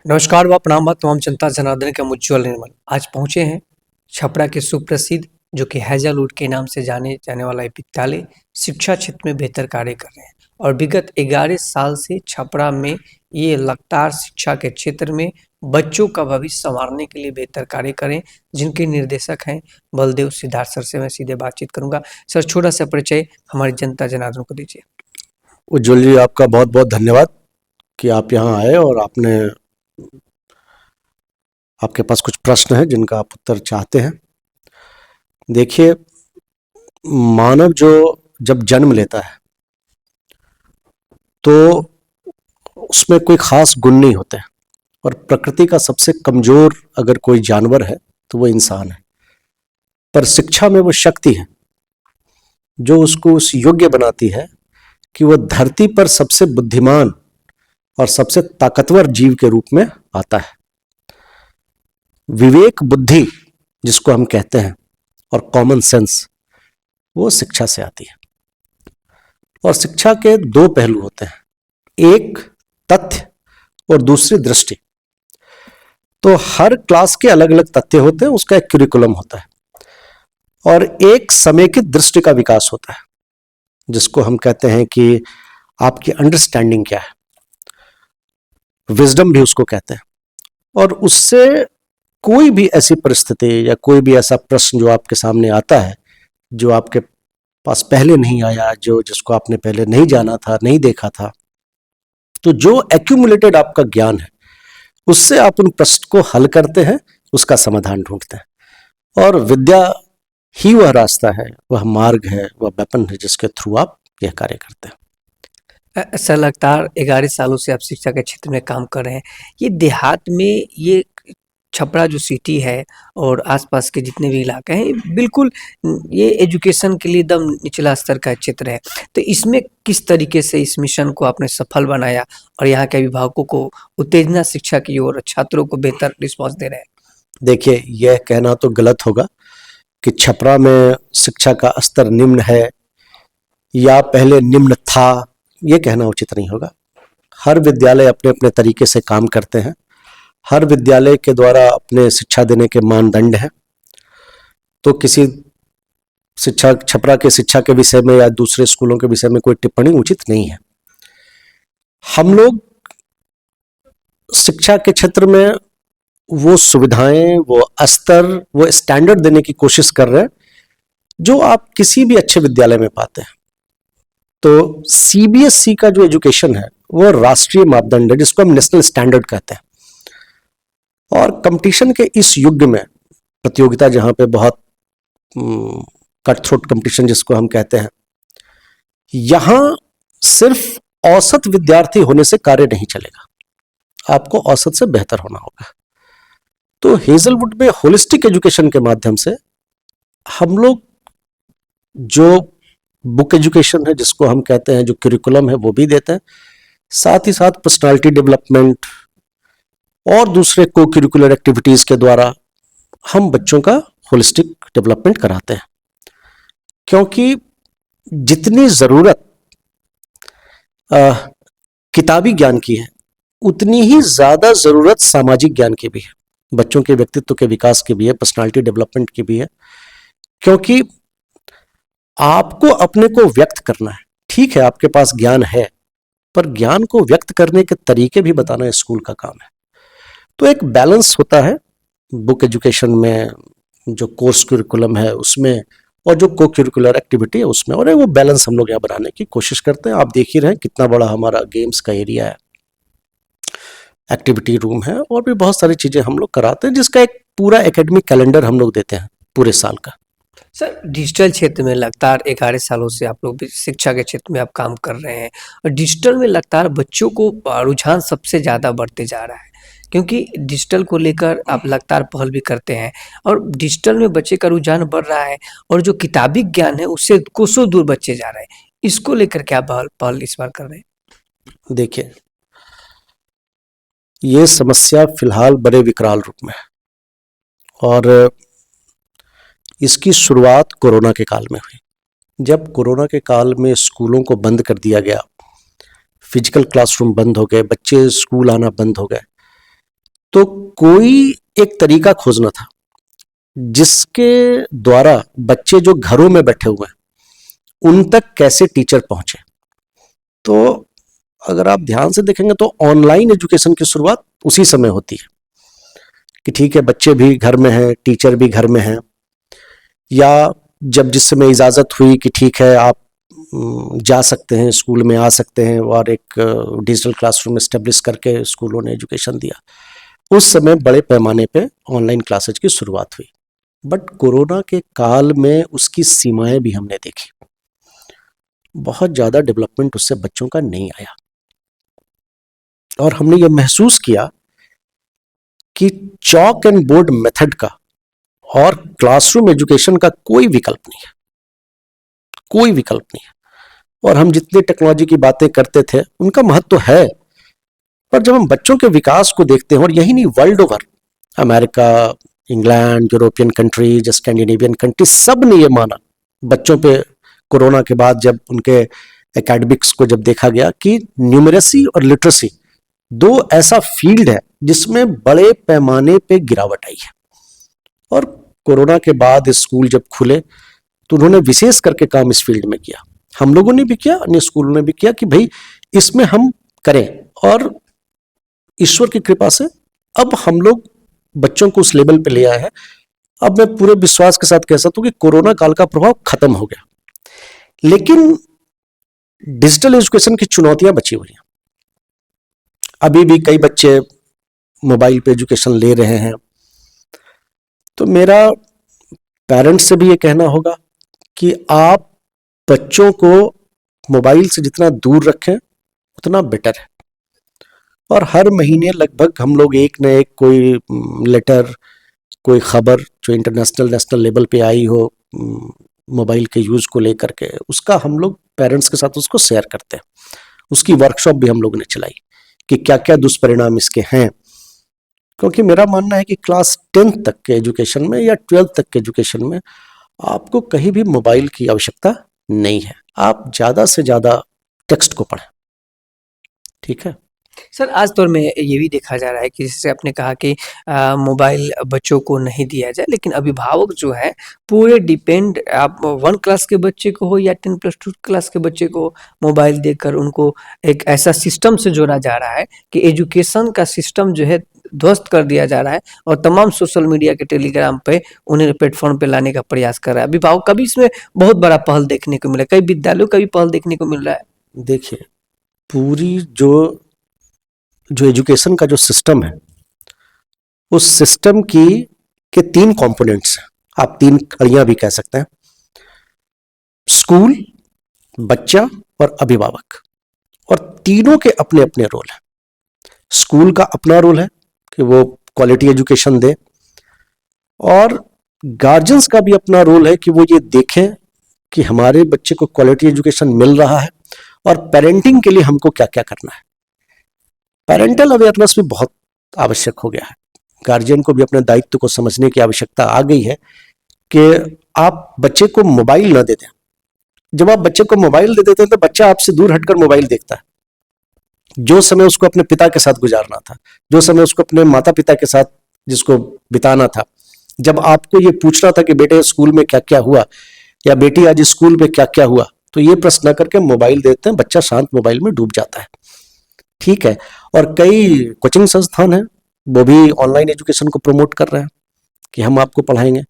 नमस्कार व प्रणाम बा तमाम जनता जनार्दन के हम उज्ज्वल निर्मल आज पहुंचे हैं छपरा के सुप्रसिद्ध जो कि हैजलवुड के नाम से जाने जाने वाला एक विद्यालय शिक्षा क्षेत्र में बेहतर कार्य कर रहे हैं और विगत 11 साल से छपरा में ये लगातार शिक्षा के क्षेत्र में बच्चों का भविष्य संवारने के लिए बेहतर कार्य करें जिनके निर्देशक हैं बलदेव सिद्धार्थ सर से मैं सीधे बातचीत करूंगा। सर छोटा सा परिचय हमारी जनता जनार्दन को दीजिए। उज्ज्वल जी, आपका बहुत बहुत धन्यवाद कि आप यहाँ आए और आपके पास कुछ प्रश्न हैं जिनका आप उत्तर चाहते हैं। देखिए, मानव जब जन्म लेता है तो उसमें कोई खास गुण नहीं होते हैं और प्रकृति का सबसे कमजोर अगर कोई जानवर है तो वो इंसान है। पर शिक्षा में वो शक्ति है जो उसको उस योग्य बनाती है कि वह धरती पर सबसे बुद्धिमान और सबसे ताकतवर जीव के रूप में आता है। विवेक बुद्धि जिसको हम कहते हैं और कॉमन सेंस वो शिक्षा से आती है। और शिक्षा के दो पहलू होते हैं, एक तथ्य और दूसरी दृष्टि। तो हर क्लास के अलग अलग तथ्य होते हैं, उसका एक करिकुलम होता है और एक समेकित दृष्टि का विकास होता है जिसको हम कहते हैं कि आपकी अंडरस्टैंडिंग क्या है, विजडम भी उसको कहते हैं। और उससे कोई भी ऐसी परिस्थिति या कोई भी ऐसा प्रश्न जो आपके सामने आता है जो आपके पास पहले नहीं आया, जिसको आपने पहले नहीं जाना था, नहीं देखा था, तो जो एक्यूमुलेटेड आपका ज्ञान है उससे आप उन प्रश्न को हल करते हैं, उसका समाधान ढूंढते हैं। और विद्या ही वह रास्ता है, वह मार्ग है, वह वेपन है जिसके थ्रू आप यह कार्य करते हैं। सर लगातार 11 सालों से आप शिक्षा के क्षेत्र में काम कर रहे हैं। ये देहात में ये छपरा जो सिटी है और आसपास के जितने भी इलाके हैं बिल्कुल ये एजुकेशन के लिए एकदम निचला स्तर का क्षेत्र है। तो इसमें किस तरीके से इस मिशन को आपने सफल बनाया और यहाँ के अभिभावकों को उत्तेजना शिक्षा की ओर छात्रों को बेहतर रिस्पॉन्स दे रहे हैं? देखिए, यह कहना तो गलत होगा कि छपरा में शिक्षा का स्तर निम्न है या पहले निम्न था, यह कहना उचित नहीं होगा। हर विद्यालय अपने अपने तरीके से काम करते हैं, हर विद्यालय के द्वारा अपने शिक्षा देने के मानदंड हैं। तो किसी छपरा के शिक्षा के विषय में या दूसरे स्कूलों के विषय में कोई टिप्पणी उचित नहीं है। हम लोग शिक्षा के क्षेत्र में वो सुविधाएं, वो स्तर, वो स्टैंडर्ड देने की कोशिश कर रहे हैं जो आप किसी भी अच्छे विद्यालय में पाते हैं। तो सीबीएसई का जो एजुकेशन है वो राष्ट्रीय मापदंड है जिसको हम नेशनल स्टैंडर्ड कहते हैं। और कंपटीशन के इस युग में, प्रतियोगिता जहां पे बहुत कट थ्रोट कंपटीशन जिसको हम कहते हैं, यहां सिर्फ औसत विद्यार्थी होने से कार्य नहीं चलेगा, आपको औसत से बेहतर होना होगा। तो हेजलवुड में होलिस्टिक एजुकेशन के माध्यम से हम लोग जो बुक एजुकेशन है जिसको हम कहते हैं, जो करिकुलम है वो भी देते हैं, साथ ही साथ पर्सनालिटी डेवलपमेंट और दूसरे को करिकुलर एक्टिविटीज के द्वारा हम बच्चों का होलिस्टिक डेवलपमेंट कराते हैं। क्योंकि जितनी जरूरत किताबी ज्ञान की है उतनी ही ज्यादा जरूरत सामाजिक ज्ञान की भी है, बच्चों के व्यक्तित्व के विकास की भी है, पर्सनालिटी डेवलपमेंट की भी है। क्योंकि आपको अपने को व्यक्त करना है। ठीक है, आपके पास ज्ञान है, पर ज्ञान को व्यक्त करने के तरीके भी बताना स्कूल का काम है। तो एक बैलेंस होता है बुक एजुकेशन में, जो कोर्स करिकुलम है उसमें और जो को करिकुलर एक्टिविटी है उसमें, और वो बैलेंस हम लोग यहाँ बनाने की कोशिश करते हैं। आप देख ही रहे हैं कितना बड़ा हमारा गेम्स का एरिया है, एक्टिविटी रूम है और भी बहुत सारी चीजें हम लोग कराते हैं, जिसका एक पूरा एकेडमिक कैलेंडर हम लोग देते हैं पूरे साल का। सर डिजिटल क्षेत्र में लगातार 11 सालों से आप लोग भी शिक्षा के क्षेत्र में आप काम कर रहे हैं और डिजिटल में लगातार बच्चों को रुझान सबसे ज़्यादा बढ़ते जा रहा है क्योंकि डिजिटल को लेकर आप लगातार पहल भी करते हैं और डिजिटल में बच्चे का रुझान बढ़ रहा है और जो किताबी ज्ञान है उससे कोसों दूर बच्चे जा रहे हैं। इसको लेकर क्या पहल इस बार कर रहे हैं? देखिए, ये समस्या फिलहाल बड़े विकराल रूप में है और इसकी शुरुआत कोरोना के काल में हुई। जब कोरोना के काल में स्कूलों को बंद कर दिया गया, फिजिकल क्लासरूम बंद हो गए, बच्चे स्कूल आना बंद हो गए, तो कोई एक तरीका खोजना था जिसके द्वारा बच्चे जो घरों में बैठे हुए हैं उन तक कैसे टीचर पहुंचे। तो अगर आप ध्यान से देखेंगे तो ऑनलाइन एजुकेशन की शुरुआत उसी समय होती है कि ठीक है, बच्चे भी घर में हैं, टीचर भी घर में हैं, या जब जिस समय इजाज़त हुई कि ठीक है आप जा सकते हैं, स्कूल में आ सकते हैं, और एक डिजिटल क्लासरूम एस्टेब्लिश करके स्कूलों ने एजुकेशन दिया, उस समय बड़े पैमाने पे ऑनलाइन क्लासेज की शुरुआत हुई। बट कोरोना के काल में उसकी सीमाएं भी हमने देखी। बहुत ज़्यादा डेवलपमेंट उससे बच्चों का नहीं आया, और हमने ये महसूस किया कि चॉक एंड बोर्ड मेथड का और क्लासरूम एजुकेशन का कोई विकल्प नहीं है, कोई विकल्प नहीं है। और हम जितनी टेक्नोलॉजी की बातें करते थे उनका महत्व तो है, पर जब हम बच्चों के विकास को देखते हैं, और यही नहीं, world over, America, England, European countries, Scandinavian countries, सब ने ये माना बच्चों पे कोरोना के बाद, जब उनके एकेडमिक्स को जब देखा गया कि न्यूमरेसी और लिटरेसी दो ऐसा फील्ड है जिसमें बड़े पैमाने पे गिरावट आई है। और कोरोना के बाद स्कूल जब खुले तो उन्होंने विशेष करके काम इस फील्ड में किया, हम लोगों ने भी किया, अन्य स्कूलों ने भी किया कि भाई इसमें हम करें। और ईश्वर की कृपा से अब हम लोग बच्चों को उस लेवल पे ले आए हैं। अब मैं पूरे विश्वास के साथ कह सकता हूं कि कोरोना काल का प्रभाव खत्म हो गया, लेकिन डिजिटल एजुकेशन की चुनौतियां बची हुई हैं। अभी भी कई बच्चे मोबाइल पे एजुकेशन ले रहे हैं। तो मेरा पेरेंट्स से भी ये कहना होगा कि आप बच्चों को मोबाइल से जितना दूर रखें उतना बेटर है। और हर महीने लगभग हम लोग एक न एक कोई लेटर, कोई खबर जो इंटरनेशनल नेशनल लेवल पे आई हो मोबाइल के यूज को लेकर के, उसका हम लोग पेरेंट्स के साथ उसको शेयर करते हैं। उसकी वर्कशॉप भी हम लोग ने चलाई कि क्या क्या दुष्परिणाम इसके हैं। क्योंकि मेरा मानना है कि क्लास 10th तक के एजुकेशन में या 12th तक के एजुकेशन में आपको कहीं भी मोबाइल की आवश्यकता नहीं है। आप ज़्यादा से ज़्यादा टेक्स्ट को पढ़ें, ठीक है। सर, आज दौर में ये भी देखा जा रहा है कि जैसे आपने कहा कि मोबाइल बच्चों को नहीं दिया जाए, लेकिन अभिभावक जो है पूरे डिपेंड, आप 1 क्लास के बच्चे को हो या 10+2 क्लास के बच्चे को मोबाइल देकर उनको एक ऐसा सिस्टम से जोड़ा जा रहा है कि एजुकेशन का सिस्टम जो है ध्वस्त कर दिया जा रहा है, और तमाम सोशल मीडिया के टेलीग्राम पे उन्हें प्लेटफॉर्म पे लाने का प्रयास कर रहा है। अभिभावक का भी इसमें बहुत बड़ा पहल देखने को मिला है, कई विद्यालयों का भी पहल देखने को मिल रहा है। देखिए, पूरी जो एजुकेशन का जो सिस्टम है, उस सिस्टम के 3 कंपोनेंट्स हैं, आप 3 कड़ियां भी कह सकते हैं। स्कूल, बच्चा और अभिभावक, और तीनों के अपने अपने रोल हैं। स्कूल का अपना रोल है कि वो क्वालिटी एजुकेशन दे, और गार्जियंस का भी अपना रोल है कि वो ये देखें कि हमारे बच्चे को क्वालिटी एजुकेशन मिल रहा है, और पेरेंटिंग के लिए हमको क्या क्या करना है। पेरेंटल अवेयरनेस भी बहुत आवश्यक हो गया है। गार्जियन को भी अपने दायित्व को समझने की आवश्यकता आ गई है कि आप बच्चे को मोबाइल न दे दें। जब आप बच्चे को मोबाइल दे देते हैं तो बच्चा आपसे दूर हटकर मोबाइल देखता है। जो समय उसको अपने पिता के साथ गुजारना था, जो समय उसको अपने माता पिता के साथ जिसको बिताना था, जब आपको ये पूछना था कि बेटे स्कूल में क्या क्या हुआ, या बेटी आज स्कूल में क्या क्या हुआ, तो ये प्रश्न न करके मोबाइल देते हैं, बच्चा शांत मोबाइल में डूब जाता है, ठीक है। और कई कोचिंग संस्थान हैं वो भी ऑनलाइन एजुकेशन को प्रमोट कर रहे हैं कि हम आपको पढ़ाएंगे।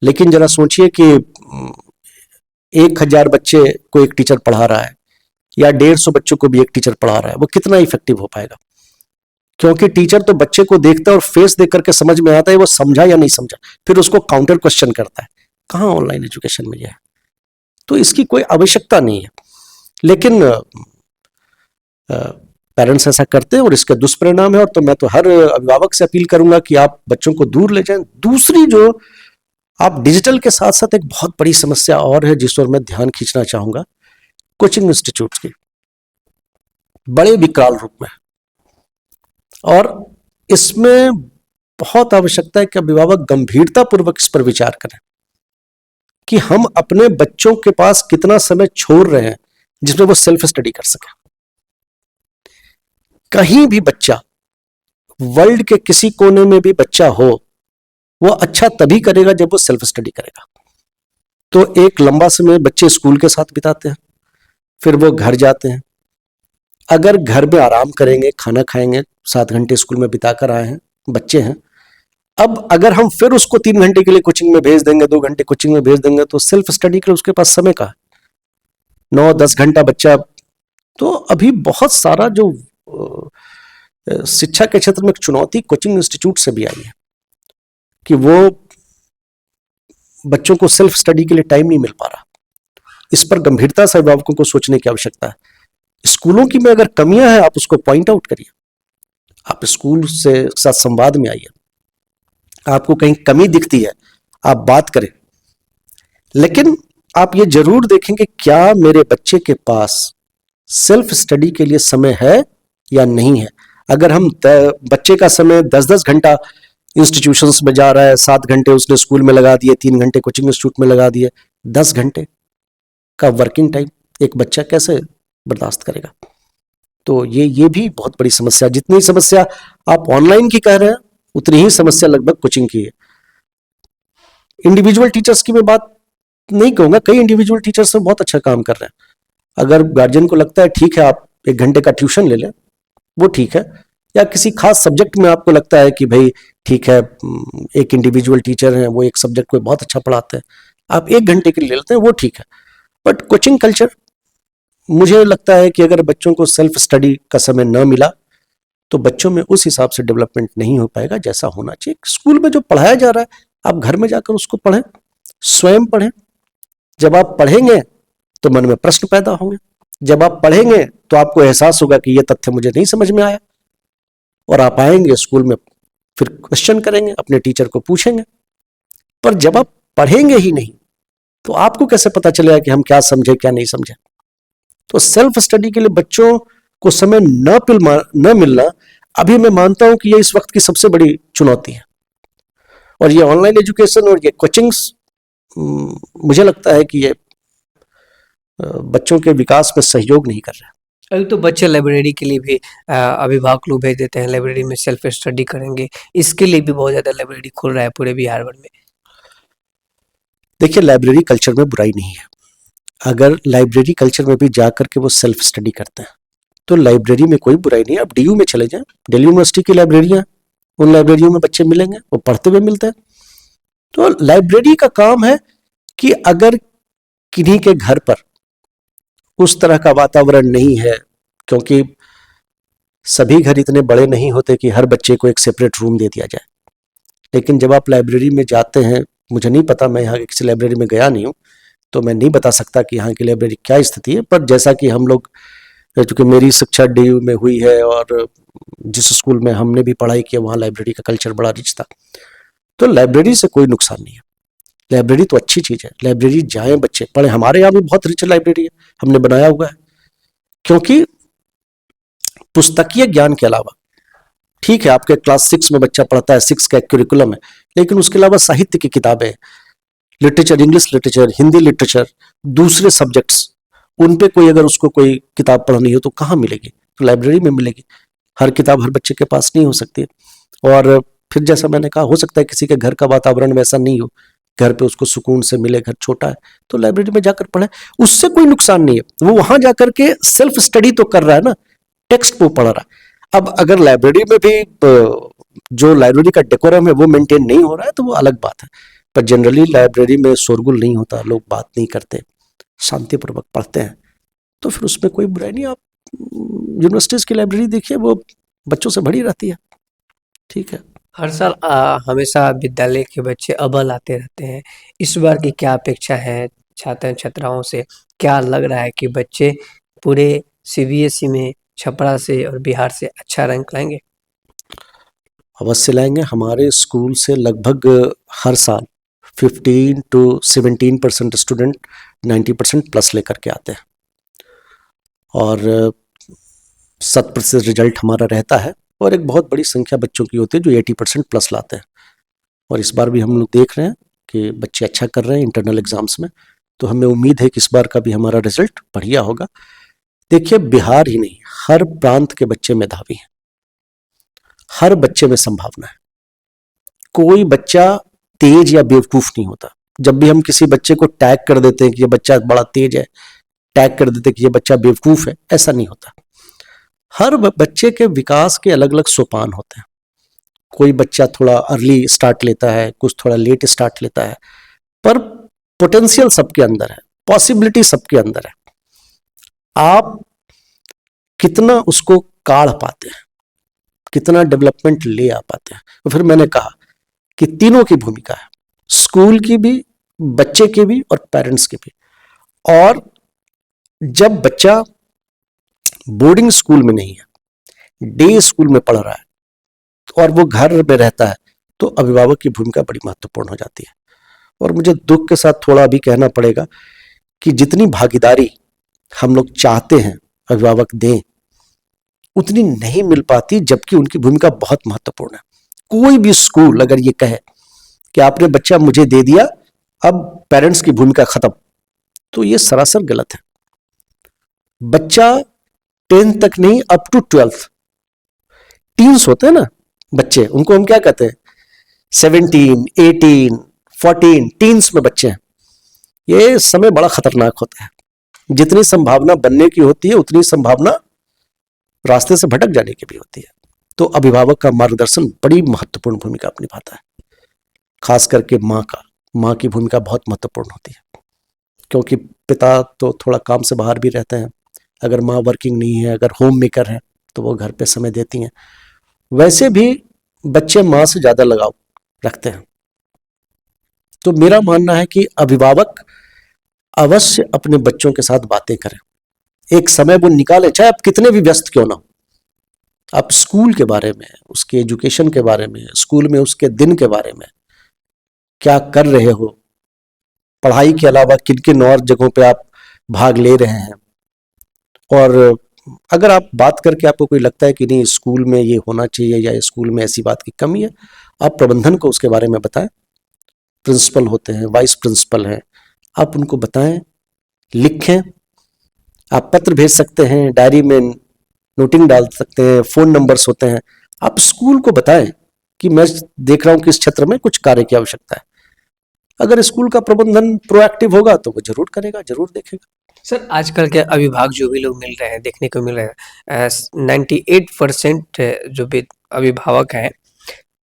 लेकिन जरा सोचिए कि 1000 बच्चे को एक टीचर पढ़ा रहा है, या 150 बच्चों को भी एक टीचर पढ़ा रहा है, वो कितना इफेक्टिव हो पाएगा। क्योंकि टीचर तो बच्चे को देखता है और फेस देख करके समझ में आता है वो समझा या नहीं समझा, फिर उसको काउंटर क्वेश्चन करता है। कहाँ ऑनलाइन एजुकेशन में यह है? तो इसकी कोई आवश्यकता नहीं है। लेकिन पेरेंट्स ऐसा करते हैं और इसके दुष्परिणाम है। और तो मैं तो हर अभिभावक से अपील करूंगा कि आप बच्चों को दूर ले जाएं। दूसरी जो आप डिजिटल के साथ साथ एक बहुत बड़ी समस्या और है जिस पर मैं ध्यान खींचना चाहूंगा, कोचिंग इंस्टीट्यूट्स की बड़े विकराल रूप में, और इसमें बहुत आवश्यकता है कि अभिभावक गंभीरता पूर्वक इस पर विचार करें कि हम अपने बच्चों के पास कितना समय छोड़ रहे हैं जिसमें वो सेल्फ स्टडी कर सके। कहीं भी बच्चा वर्ल्ड के किसी कोने में भी बच्चा हो, वो अच्छा तभी करेगा जब वो सेल्फ स्टडी करेगा। तो एक लंबा समय बच्चे स्कूल के साथ बिताते हैं, फिर वो घर जाते हैं। अगर घर में आराम करेंगे, खाना खाएंगे, 7 घंटे स्कूल में बिता कर आए हैं, बच्चे हैं, अब अगर हम फिर उसको 3 घंटे के लिए कोचिंग में भेज देंगे, 2 घंटे कोचिंग में भेज देंगे, तो सेल्फ स्टडी के लिए उसके पास समय का 9-10 घंटा बच्चा। तो अभी बहुत सारा जो शिक्षा के क्षेत्र में एक चुनौती कोचिंग इंस्टीट्यूट से भी आई है कि वो बच्चों को सेल्फ स्टडी के लिए टाइम नहीं मिल पा रहा। इस पर गंभीरता से अभिभावकों को सोचने की आवश्यकता है। स्कूलों की में अगर कमियां हैं, आप उसको पॉइंट आउट करिए, आप स्कूल से साथ संवाद में आइए, आपको कहीं कमी दिखती है आप बात करें, लेकिन आप ये जरूर देखें कि क्या मेरे बच्चे के पास सेल्फ स्टडी के लिए समय है या नहीं है। अगर हम बच्चे का समय 10-10 घंटा इंस्टीट्यूशंस में जा रहा है, 7 घंटे उसने स्कूल में लगा दिए, 3 घंटे कोचिंग इंस्टीट्यूट में लगा दिए, 10 घंटे का वर्किंग टाइम एक बच्चा कैसे बर्दाश्त करेगा। तो ये भी बहुत बड़ी समस्या। जितनी समस्या आप ऑनलाइन की कह रहे हैं, उतनी ही समस्या लगभग कोचिंग की है। इंडिविजुअल टीचर्स की मैं बात नहीं कहूंगा, कई इंडिविजुअल टीचर्स तो बहुत अच्छा काम कर रहे हैं। अगर गार्जियन को लगता है ठीक है आप 1 घंटे का ट्यूशन ले लें, वो ठीक है, या किसी खास सब्जेक्ट में आपको लगता है कि भाई ठीक है एक इंडिविजुअल टीचर हैं, वो एक सब्जेक्ट को बहुत अच्छा पढ़ाते हैं, आप 1 घंटे के लिए ले लेते हैं, वो ठीक है। बट कोचिंग कल्चर, मुझे लगता है कि अगर बच्चों को सेल्फ स्टडी का समय न मिला तो बच्चों में उस हिसाब से डेवलपमेंट नहीं हो पाएगा जैसा होना चाहिए। स्कूल में जो पढ़ाया जा रहा है आप घर में जाकर उसको पढ़ें, स्वयं पढ़ें। जब आप पढ़ेंगे तो मन में प्रश्न पैदा होंगे, जब आप पढ़ेंगे तो आपको एहसास होगा कि यह तथ्य मुझे नहीं समझ में आया, और आप आएंगे स्कूल में फिर क्वेश्चन करेंगे, अपने टीचर को पूछेंगे। पर जब आप पढ़ेंगे ही नहीं तो आपको कैसे पता चलेगा कि हम क्या समझे क्या नहीं समझे। तो सेल्फ स्टडी के लिए बच्चों को समय न मिलना, अभी मैं मानता हूं कि यह इस वक्त की सबसे बड़ी चुनौती है। और ये ऑनलाइन एजुकेशन और ये कोचिंग्स, मुझे लगता है कि ये बच्चों के विकास में सहयोग नहीं कर रहा है। अभी तो बच्चे लाइब्रेरी के लिए भी अभिभावक लोग भेज देते हैं, लाइब्रेरी में सेल्फ स्टडी करेंगे, इसके लिए भी बहुत ज़्यादा लाइब्रेरी खुल रहा है पूरे बिहार भर में। देखिए, लाइब्रेरी कल्चर में बुराई नहीं है। अगर लाइब्रेरी कल्चर में भी जाकर के वो सेल्फ स्टडी करते हैं तो लाइब्रेरी में कोई बुराई नहीं है। आप डीयू में चले जाएं, दिल्ली यूनिवर्सिटी की लाइब्रेरियां, उन लाइब्रेरियों में बच्चे मिलेंगे, वो पढ़ते हुए मिलते हैं। तो लाइब्रेरी का काम है कि अगर किन्हीं के घर पर उस तरह का वातावरण नहीं है, क्योंकि सभी घर इतने बड़े नहीं होते कि हर बच्चे को एक सेपरेट रूम दे दिया जाए, लेकिन जब आप लाइब्रेरी में जाते हैं, मुझे नहीं पता, मैं यहाँ किसी लाइब्रेरी में गया नहीं हूँ तो मैं नहीं बता सकता कि यहाँ की लाइब्रेरी क्या स्थिति है। पर जैसा कि हम लोग, चूंकि मेरी शिक्षा डीयू में हुई है और जिस स्कूल में हमने भी पढ़ाई किया वहाँ लाइब्रेरी का कल्चर बड़ा रिच था, तो लाइब्रेरी से कोई नुकसान नहीं है। लाइब्रेरी तो अच्छी चीज़ है, लाइब्रेरी जाएं, बच्चे पढ़े। हमारे यहाँ भी बहुत रिच लाइब्रेरी है, हमने बनाया हुआ है, क्योंकि पुस्तकीय ज्ञान के अलावा, ठीक है आपके क्लास 6 में बच्चा पढ़ता है, 6 का करिकुलम है, लेकिन उसके अलावा साहित्य की किताबें, literature, English literature, Hindi literature, दूसरे सब्जेक्ट्स, उन पे कोई अगर उसको कोई किताब पढ़नी हो तो कहाँ मिलेगी? तो लाइब्रेरी में मिलेगी। हर किताब हर बच्चे के पास नहीं हो सकती है। और फिर जैसा मैंने कहा, हो सकता है किसी के घर का वातावरण वैसा नहीं हो, घर पे उसको सुकून से मिले, घर छोटा है, तो लाइब्रेरी में जाकर पढ़े, उससे कोई नुकसान नहीं है। वो वहां जाकर के सेल्फ स्टडी तो कर रहा है ना, टेक्स्ट वो पढ़ रहा है। अब अगर लाइब्रेरी में भी जो लाइब्रेरी का डेकोरम है वो मेंटेन नहीं हो रहा है तो वो अलग बात है। पर जनरली लाइब्रेरी में शोरगुल नहीं होता, लोग बात नहीं करते, शांतिपूर्वक पढ़ते हैं, तो फिर उसमें कोई बुराई नहीं। आप यूनिवर्सिटीज की लाइब्रेरी देखिए, वो बच्चों से भरी रहती है। ठीक है, हर साल हमेशा विद्यालय के बच्चे अव्वल आते रहते हैं, इस बार की क्या अपेक्षा है छात्र छात्राओं से? क्या लग रहा है कि बच्चे पूरे सीबीएसई में छपरा से और बिहार से अच्छा रैंक लाएंगे? अवश्य लाएंगे। हमारे स्कूल से लगभग हर साल 15 to 17% स्टूडेंट 90% प्लस लेकर के आते हैं, और 100% रिजल्ट हमारा रहता है, और एक बहुत बड़ी संख्या बच्चों की होती है जो 80% प्लस लाते हैं। और इस बार भी हम लोग देख रहे हैं कि बच्चे अच्छा कर रहे हैं इंटरनल एग्जाम्स में, तो हमें उम्मीद है कि इस बार का भी हमारा रिजल्ट बढ़िया होगा। देखिए, बिहार ही नहीं, हर प्रांत के बच्चे मेधावी हैं। हर बच्चे में संभावना है। कोई बच्चा तेज या बेवकूफ नहीं होता। जब भी हम किसी बच्चे को टैग कर देते हैं कि ये बच्चा बड़ा तेज है, टैग कर देते हैं कि ये बच्चा बेवकूफ है, ऐसा नहीं होता। हर बच्चे के विकास के अलग अलग सोपान होते हैं। कोई बच्चा थोड़ा अर्ली स्टार्ट लेता है, कुछ थोड़ा लेट स्टार्ट लेता है, पर पोटेंशियल सबके अंदर है, पॉसिबिलिटी सबके अंदर है। आप कितना उसको काढ़ पाते हैं, कितना डेवलपमेंट ले आ पाते हैं। तो फिर मैंने कहा कि तीनों की भूमिका है, स्कूल की भी, बच्चे की भी और पेरेंट्स की भी। और जब बच्चा बोर्डिंग स्कूल में नहीं है, डे स्कूल में पढ़ रहा है और वो घर में रहता है, तो अभिभावक की भूमिका बड़ी महत्वपूर्ण हो जाती है। और मुझे दुख के साथ थोड़ा भी कहना पड़ेगा कि जितनी भागीदारी हम लोग चाहते हैं अभिभावक दें, उतनी नहीं मिल पाती, जबकि उनकी भूमिका बहुत महत्वपूर्ण है। कोई भी स्कूल अगर ये कहे कि आपने बच्चा मुझे दे दिया, अब पेरेंट्स की भूमिका खत्म, तो ये सरासर गलत है। बच्चा 10th तक नहीं, अप टू 12th, टीन्स होते हैं ना बच्चे, उनको हम क्या कहते हैं, 17, 18, 14, टीन्स में बच्चे हैं। ये समय बड़ा खतरनाक होता है। जितनी संभावना बनने की होती है, उतनी संभावना रास्ते से भटक जाने की भी होती है। तो अभिभावक का मार्गदर्शन बड़ी महत्वपूर्ण भूमिका निभाता है, खास करके माँ की भूमिका बहुत महत्वपूर्ण होती है, क्योंकि पिता तो थोड़ा काम से बाहर भी रहते हैं। अगर माँ वर्किंग नहीं है, अगर होम मेकर है, तो वो घर पे समय देती हैं। वैसे भी बच्चे माँ से ज्यादा लगाव रखते हैं। तो मेरा मानना है कि अभिभावक अवश्य अपने बच्चों के साथ बातें करें, एक समय वो निकाले, चाहे आप कितने भी व्यस्त क्यों ना हो। आप स्कूल के बारे में, उसके एजुकेशन के बारे में, स्कूल में उसके दिन के बारे में क्या कर रहे हो, पढ़ाई के अलावा किन किन और जगहों पे आप भाग ले रहे हैं। और अगर आप बात करके आपको कोई लगता है कि नहीं स्कूल में ये होना चाहिए या स्कूल में ऐसी बात की कमी है, आप प्रबंधन को उसके बारे में बताएं। प्रिंसिपल होते हैं, वाइस प्रिंसिपल हैं, आप उनको बताएं, लिखें। आप पत्र भेज सकते हैं, डायरी में नोटिंग डाल सकते हैं, फोन नंबर्स होते हैं। आप स्कूल को बताएं कि मैं देख रहा हूं कि इस क्षेत्र में कुछ कार्य की आवश्यकता है। अगर स्कूल का प्रबंधन प्रोएक्टिव होगा तो वो जरूर करेगा, जरूर देखेगा। सर, आजकल के अभिभावक जो भी लोग मिल रहे हैं, देखने को मिल रहे हैं, 98% जो भी अभिभावक हैं,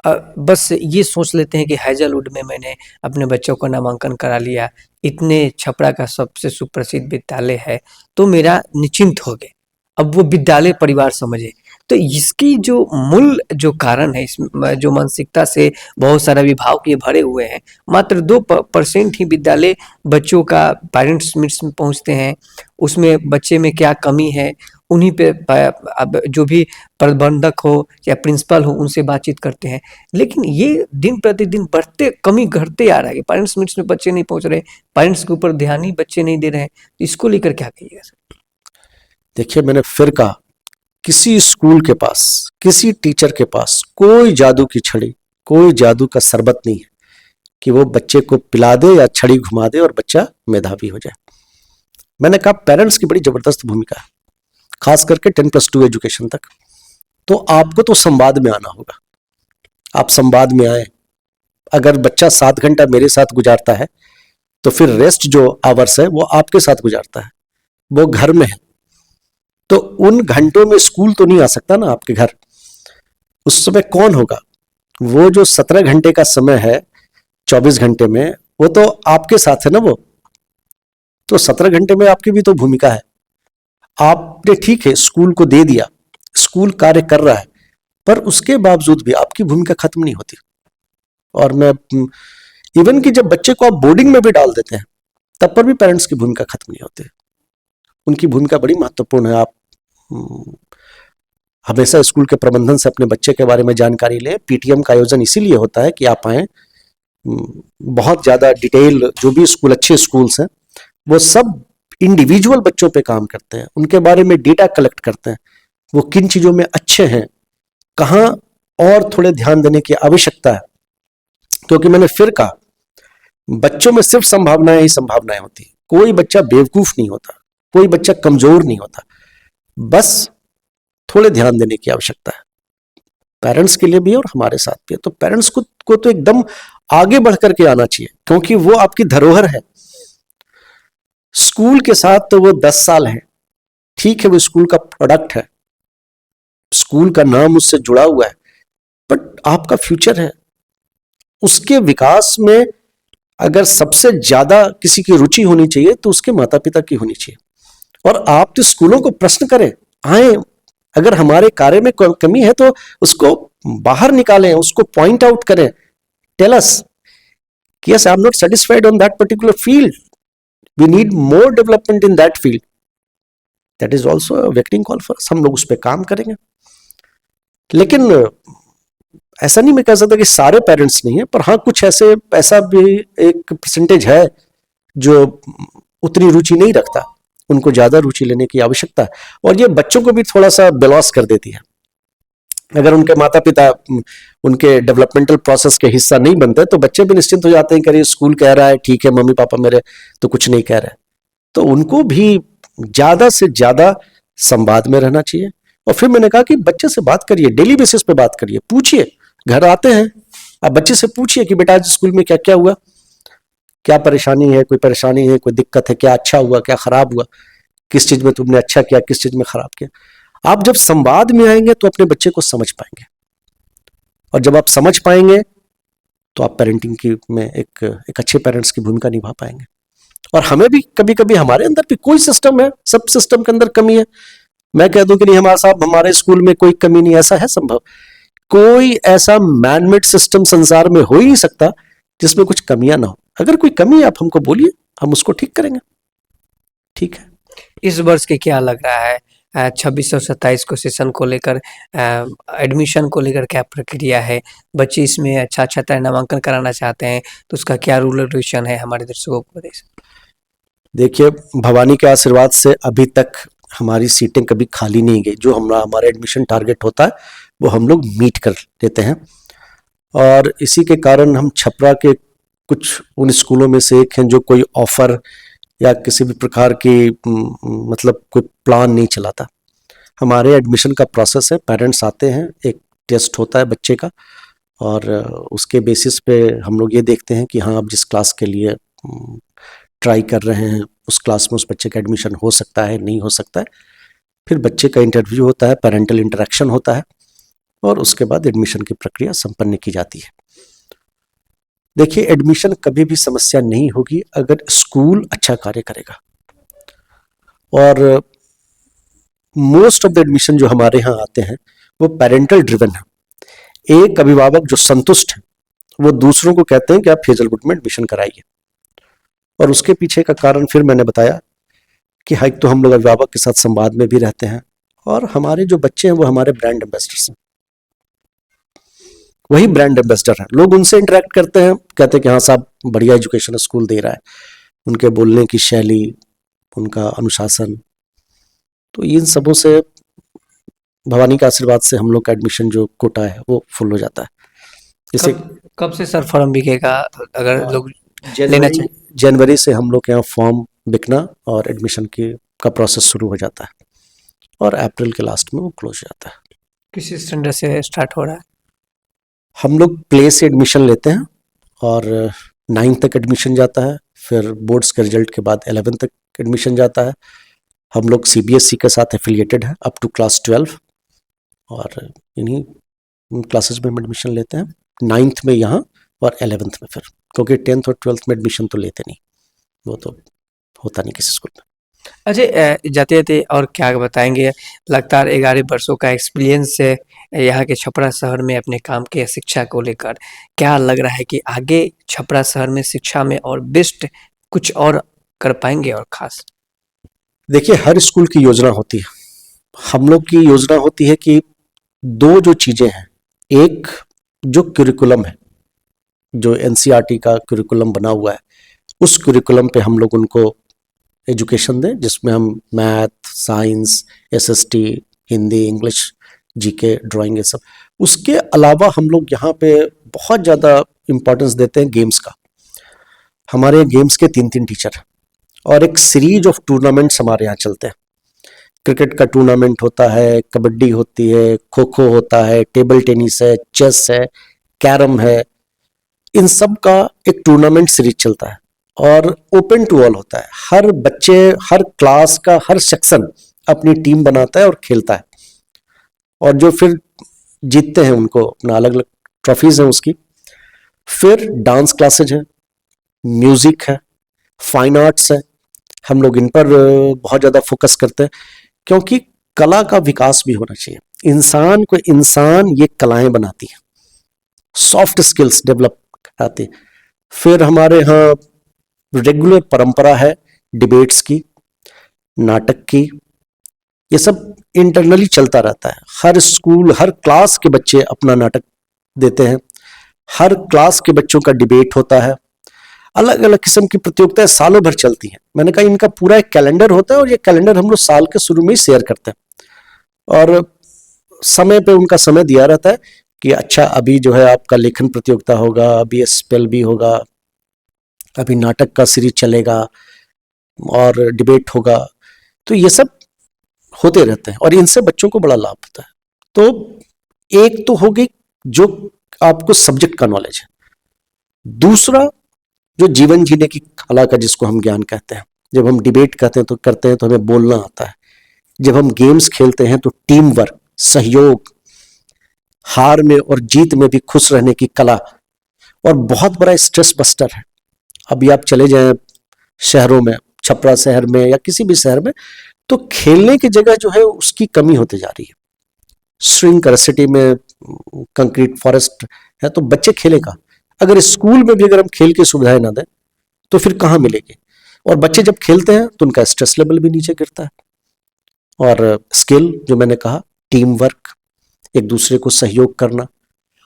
बस ये सोच लेते हैं कि हैज़लवुड में मैंने अपने बच्चों का नामांकन करा लिया, इतने छपरा का सबसे सुप्रसिद्ध विद्यालय है, तो मेरा निश्चिंत हो गए। अब वो विद्यालय परिवार समझे। तो इसकी जो मूल जो कारण है, इस जो मानसिकता से बहुत सारे अभिभावक ये भरे हुए हैं, मात्र 2% ही विद्यालय बच्चों का पेरेंट्स मीट्स में पहुँचते हैं, उसमें बच्चे में क्या कमी है, उन्हीं पे अब जो भी प्रबंधक हो या प्रिंसिपल हो, उनसे बातचीत करते हैं। लेकिन ये दिन प्रतिदिन कमी घटते आ रहा है कि पेरेंट्स मीट्स में बच्चे नहीं पहुँच रहे, पेरेंट्स के ऊपर ध्यान ही बच्चे नहीं दे रहे हैं। इसको लेकर क्या कहिएगा सर? देखिए, मैंने फिर कहा, किसी स्कूल के पास, किसी टीचर के पास कोई जादू की छड़ी, कोई जादू का शरबत नहीं है कि वो बच्चे को पिला दे या छड़ी घुमा दे और बच्चा मेधावी हो जाए। मैंने कहा पेरेंट्स की बड़ी जबरदस्त भूमिका है, खास करके 10+2 एजुकेशन तक। तो आपको तो संवाद में आना होगा, आप संवाद में आए। अगर बच्चा 7 घंटा मेरे साथ गुजारता है, तो फिर रेस्ट जो आवर्स है वो आपके साथ गुजारता है, वो घर में है, तो उन घंटों में स्कूल तो नहीं आ सकता ना आपके घर। उस समय कौन होगा? वो जो 17 घंटे का समय है 24 घंटे में, वो तो आपके साथ है ना। वो तो 17 घंटे में आपकी भी तो भूमिका है। आपने ठीक है स्कूल को दे दिया, स्कूल कार्य कर रहा है, पर उसके बावजूद भी आपकी भूमिका खत्म नहीं होती। और मैं इवन कि जब बच्चे को आप बोर्डिंग में भी डाल देते हैं, तब पर भी पेरेंट्स की भूमिका खत्म नहीं होती। उनकी भूमिका बड़ी महत्वपूर्ण है। आप हमेशा स्कूल के प्रबंधन से अपने बच्चे के बारे में जानकारी लें। पीटीएम का आयोजन इसीलिए होता है कि आप आए, बहुत ज्यादा डिटेल, जो भी स्कूल, अच्छे स्कूल्स हैं, वो सब इंडिविजुअल बच्चों पे काम करते हैं, उनके बारे में डेटा कलेक्ट करते हैं, वो किन चीजों में अच्छे हैं, कहाँ और थोड़े ध्यान देने की आवश्यकता है। क्योंकि मैंने फिर कहा, बच्चों में सिर्फ संभावनाएं ही संभावनाएं होती है। कोई बच्चा बेवकूफ नहीं होता, कोई बच्चा कमजोर नहीं होता, बस थोड़े ध्यान देने की आवश्यकता है। पेरेंट्स के लिए भी है और हमारे साथ भी है। तो पेरेंट्स को तो एकदम आगे बढ़ करके आना चाहिए, क्योंकि वो आपकी धरोहर है। स्कूल के साथ तो वो 10 साल है, ठीक है, वो स्कूल का प्रोडक्ट है, स्कूल का नाम उससे जुड़ा हुआ है, बट आपका फ्यूचर है। उसके विकास में अगर सबसे ज्यादा किसी की रुचि होनी चाहिए तो उसके माता पिता की होनी चाहिए। और आप तो स्कूलों को प्रश्न करें, आए, अगर हमारे कार्य में कमी है तो उसको बाहर निकालें, उसको पॉइंट आउट करें, टेल अस कि yes, I am not satisfied on that particular field, we need more development in that field, that is also waking call for us. हम लोग उस पर काम करेंगे। लेकिन ऐसा नहीं मैं कह सकता कि सारे पेरेंट्स नहीं है, पर हाँ कुछ ऐसा भी एक परसेंटेज है जो उतनी रुचि नहीं रखता, उनको ज्यादा रुचि लेने की आवश्यकता है। और ये बच्चों को भी थोड़ा सा बेलॉस कर देती है। अगर उनके माता पिता उनके डेवलपमेंटल प्रोसेस के हिस्सा नहीं बनते तो बच्चे भी निश्चिंत हो जाते हैं, करिए स्कूल कह रहा है, ठीक है, मम्मी पापा मेरे तो कुछ नहीं कह रहे। तो उनको भी ज्यादा से ज्यादा संवाद में रहना चाहिए। और फिर मैंने कहा कि बच्चे से बात करिए, डेली बेसिस पे बात करिए, पूछिए। घर आते हैं, आप बच्चे से पूछिए कि बेटा आज स्कूल में क्या क्या हुआ, क्या परेशानी है, कोई परेशानी है, कोई दिक्कत है, क्या अच्छा हुआ, क्या खराब हुआ, किस चीज में तुमने अच्छा किया, किस चीज में खराब किया। आप जब संवाद में आएंगे तो अपने बच्चे को समझ पाएंगे, और जब आप समझ पाएंगे तो आप पेरेंटिंग की में एक अच्छे पेरेंट्स की भूमिका निभा पाएंगे। और हमें भी कभी कभी हमारे अंदर भी कोई सिस्टम है, सब सिस्टम के अंदर कमी है। मैं कह दूं कि नहीं हमारे साहब हमारे स्कूल में कोई कमी नहीं, ऐसा है संभव? कोई ऐसा मैनमेड सिस्टम संसार में हो ही नहीं सकता जिसमें कुछ कमियां ना हो। अगर कोई कमी है आप हमको बोलिए, हम उसको ठीक करेंगे। ठीक है। इस वर्ष के क्या लग रहा है 26 और 27 को सेशन को लेकर, एडमिशन को लेकर क्या प्रक्रिया है? बच्चे इसमें अच्छा तरह नामांकन कराना चाहते हैं तो उसका क्या रूल रेगुलेशन है, हमारे दर्शकों को बताइए। देखिए, भवानी के आशीर्वाद से अभी तक हमारी सीटें कभी खाली नहीं गई। जो हमारा एडमिशन टारगेट होता है वो हम लोग मीट कर लेते हैं, और इसी के कारण हम छपरा के कुछ उन स्कूलों में से एक हैं जो कोई ऑफर या किसी भी प्रकार की मतलब कोई प्लान नहीं चलाता। हमारे एडमिशन का प्रोसेस है, पेरेंट्स आते हैं, एक टेस्ट होता है बच्चे का, और उसके बेसिस पे हम लोग ये देखते हैं कि हाँ आप जिस क्लास के लिए ट्राई कर रहे हैं उस क्लास में उस बच्चे का एडमिशन हो सकता है, नहीं हो सकता है। फिर बच्चे का इंटरव्यू होता है, पेरेंटल इंटरेक्शन होता है, और उसके बाद एडमिशन की प्रक्रिया संपन्न की जाती है। देखिए, एडमिशन कभी भी समस्या नहीं होगी अगर स्कूल अच्छा कार्य करेगा। और मोस्ट ऑफ द एडमिशन जो हमारे यहाँ आते हैं वो पेरेंटल ड्रिवन है। एक अभिभावक जो संतुष्ट है वो दूसरों को कहते हैं कि आप हेजलवुड में एडमिशन कराइए। और उसके पीछे का कारण फिर मैंने बताया कि हाइक तो हम लोग अभिभावक के साथ संवाद में भी रहते हैं, और हमारे जो बच्चे हैं वो हमारे ब्रांड एम्बेसडर्स हैं, वही ब्रांड एम्बेसडर हैं। लोग उनसे इंटरेक्ट करते हैं, कहते हैं कि हाँ साहब बढ़िया एजुकेशन स्कूल दे रहा है, उनके बोलने की शैली, उनका अनुशासन, तो इन सबों से भवानी के आशीर्वाद से हम लोग का एडमिशन जो कोटा है वो फुल हो जाता है। जैसे कब से सर फॉर्म बिकेगा अगर लोग लेना चाहिए? जनवरी से हम लोग के यहाँ फॉर्म बिकना और एडमिशन का प्रोसेस शुरू हो जाता है, और अप्रैल के लास्ट में वो क्लोज हो जाता है। किस स्टैंडर्ड से स्टार्ट हो रहा है? हम लोग प्ले से एडमिशन लेते हैं और 9 तक एडमिशन जाता है, फिर बोर्ड्स के रिजल्ट के बाद 11 तक एडमिशन जाता है। हम लोग CBSE के साथ एफिलिएटेड है अप टू क्लास 12, और इन्हीं क्लासेस में हम एडमिशन लेते हैं, 9th में यहाँ और 11th में फिर, क्योंकि 10th और 12th में एडमिशन तो लेते नहीं, वो तो होता नहीं किसी स्कूल में। अच्छा, जाते जाते और क्या बताएंगे? लगातार 11 वर्षों का एक्सपीरियंस है यहाँ के छपरा शहर में अपने काम के शिक्षा को लेकर, क्या लग रहा है कि आगे छपरा शहर में शिक्षा में और बेस्ट कुछ और कर पाएंगे और खास? देखिए, हर स्कूल की योजना होती है, हम लोग की योजना होती है कि दो जो चीजें हैं, एक जो करिकुलम है, जो NCERT का करिकुलम बना हुआ है, उस करिकुलम पे हम लोग उनको एजुकेशन दें, जिसमें हम math, science, SST, Hindi, English, GK, drawing, ये सब। उसके अलावा हम लोग यहाँ पे बहुत ज़्यादा इम्पोर्टेंस देते हैं गेम्स का। हमारे गेम्स के 3-3 टीचर हैं, और एक सीरीज ऑफ टूर्नामेंट्स हमारे यहाँ चलते हैं। क्रिकेट का टूर्नामेंट होता है, कबड्डी होती है, खो खो होता है, टेबल टेनिस है, चेस है, कैरम है, इन सब का एक टूर्नामेंट सीरीज चलता है और ओपन टू ऑल होता है। हर बच्चे, हर क्लास का हर सेक्शन अपनी टीम बनाता है और खेलता है, और जो फिर जीतते हैं उनको अपना अलग अलग ट्रॉफीज हैं उसकी। फिर डांस क्लासेज है, म्यूजिक है, फाइन आर्ट्स है। हम लोग इन पर बहुत ज्यादा फोकस करते हैं, क्योंकि कला का विकास भी होना चाहिए। इंसान को इंसान ये कलाएं बनाती हैं, सॉफ्ट स्किल्स डेवलप कराती हैं। फिर हमारे यहाँ रेगुलर परंपरा है डिबेट्स की, नाटक की, ये सब इंटरनली चलता रहता है। हर स्कूल, हर क्लास के बच्चे अपना नाटक देते हैं, हर क्लास के बच्चों का डिबेट होता है, अलग अलग किस्म की प्रतियोगिताएं सालों भर चलती हैं। मैंने कहा इनका पूरा एक कैलेंडर होता है, और ये कैलेंडर हम लोग साल के शुरू में ही शेयर करते हैं, और समय पे उनका समय दिया रहता है कि अच्छा अभी जो है आपका लेखन प्रतियोगिता होगा, अभी स्पेल भी होगा, अभी नाटक का सीरीज चलेगा और डिबेट होगा। तो ये सब होते रहते हैं और इनसे बच्चों को बड़ा लाभ होता है। तो एक तो हो गई जो आपको सब्जेक्ट का नॉलेज है, दूसरा जो जीवन जीने की कला का, जिसको हम ज्ञान कहते हैं। जब हम डिबेट करते हैं तो हमें बोलना आता है। जब हम गेम्स खेलते हैं तो टीम वर्क, सहयोग, हार में और जीत में भी खुश रहने की कला, और बहुत बड़ा स्ट्रेस बस्टर है। अभी आप चले जाएं शहरों में, छपरा शहर में या किसी भी शहर में, तो खेलने की जगह जो है उसकी कमी होती जा रही है। श्रिंक सिटी में कंक्रीट फॉरेस्ट है, तो बच्चे खेलेगा। अगर स्कूल में भी अगर हम खेल की सुविधाएं ना दें तो फिर कहाँ मिलेगी। और बच्चे जब खेलते हैं तो उनका स्ट्रेस लेवल भी नीचे गिरता है। और स्किल जो मैंने कहा, टीम वर्क, एक दूसरे को सहयोग करना,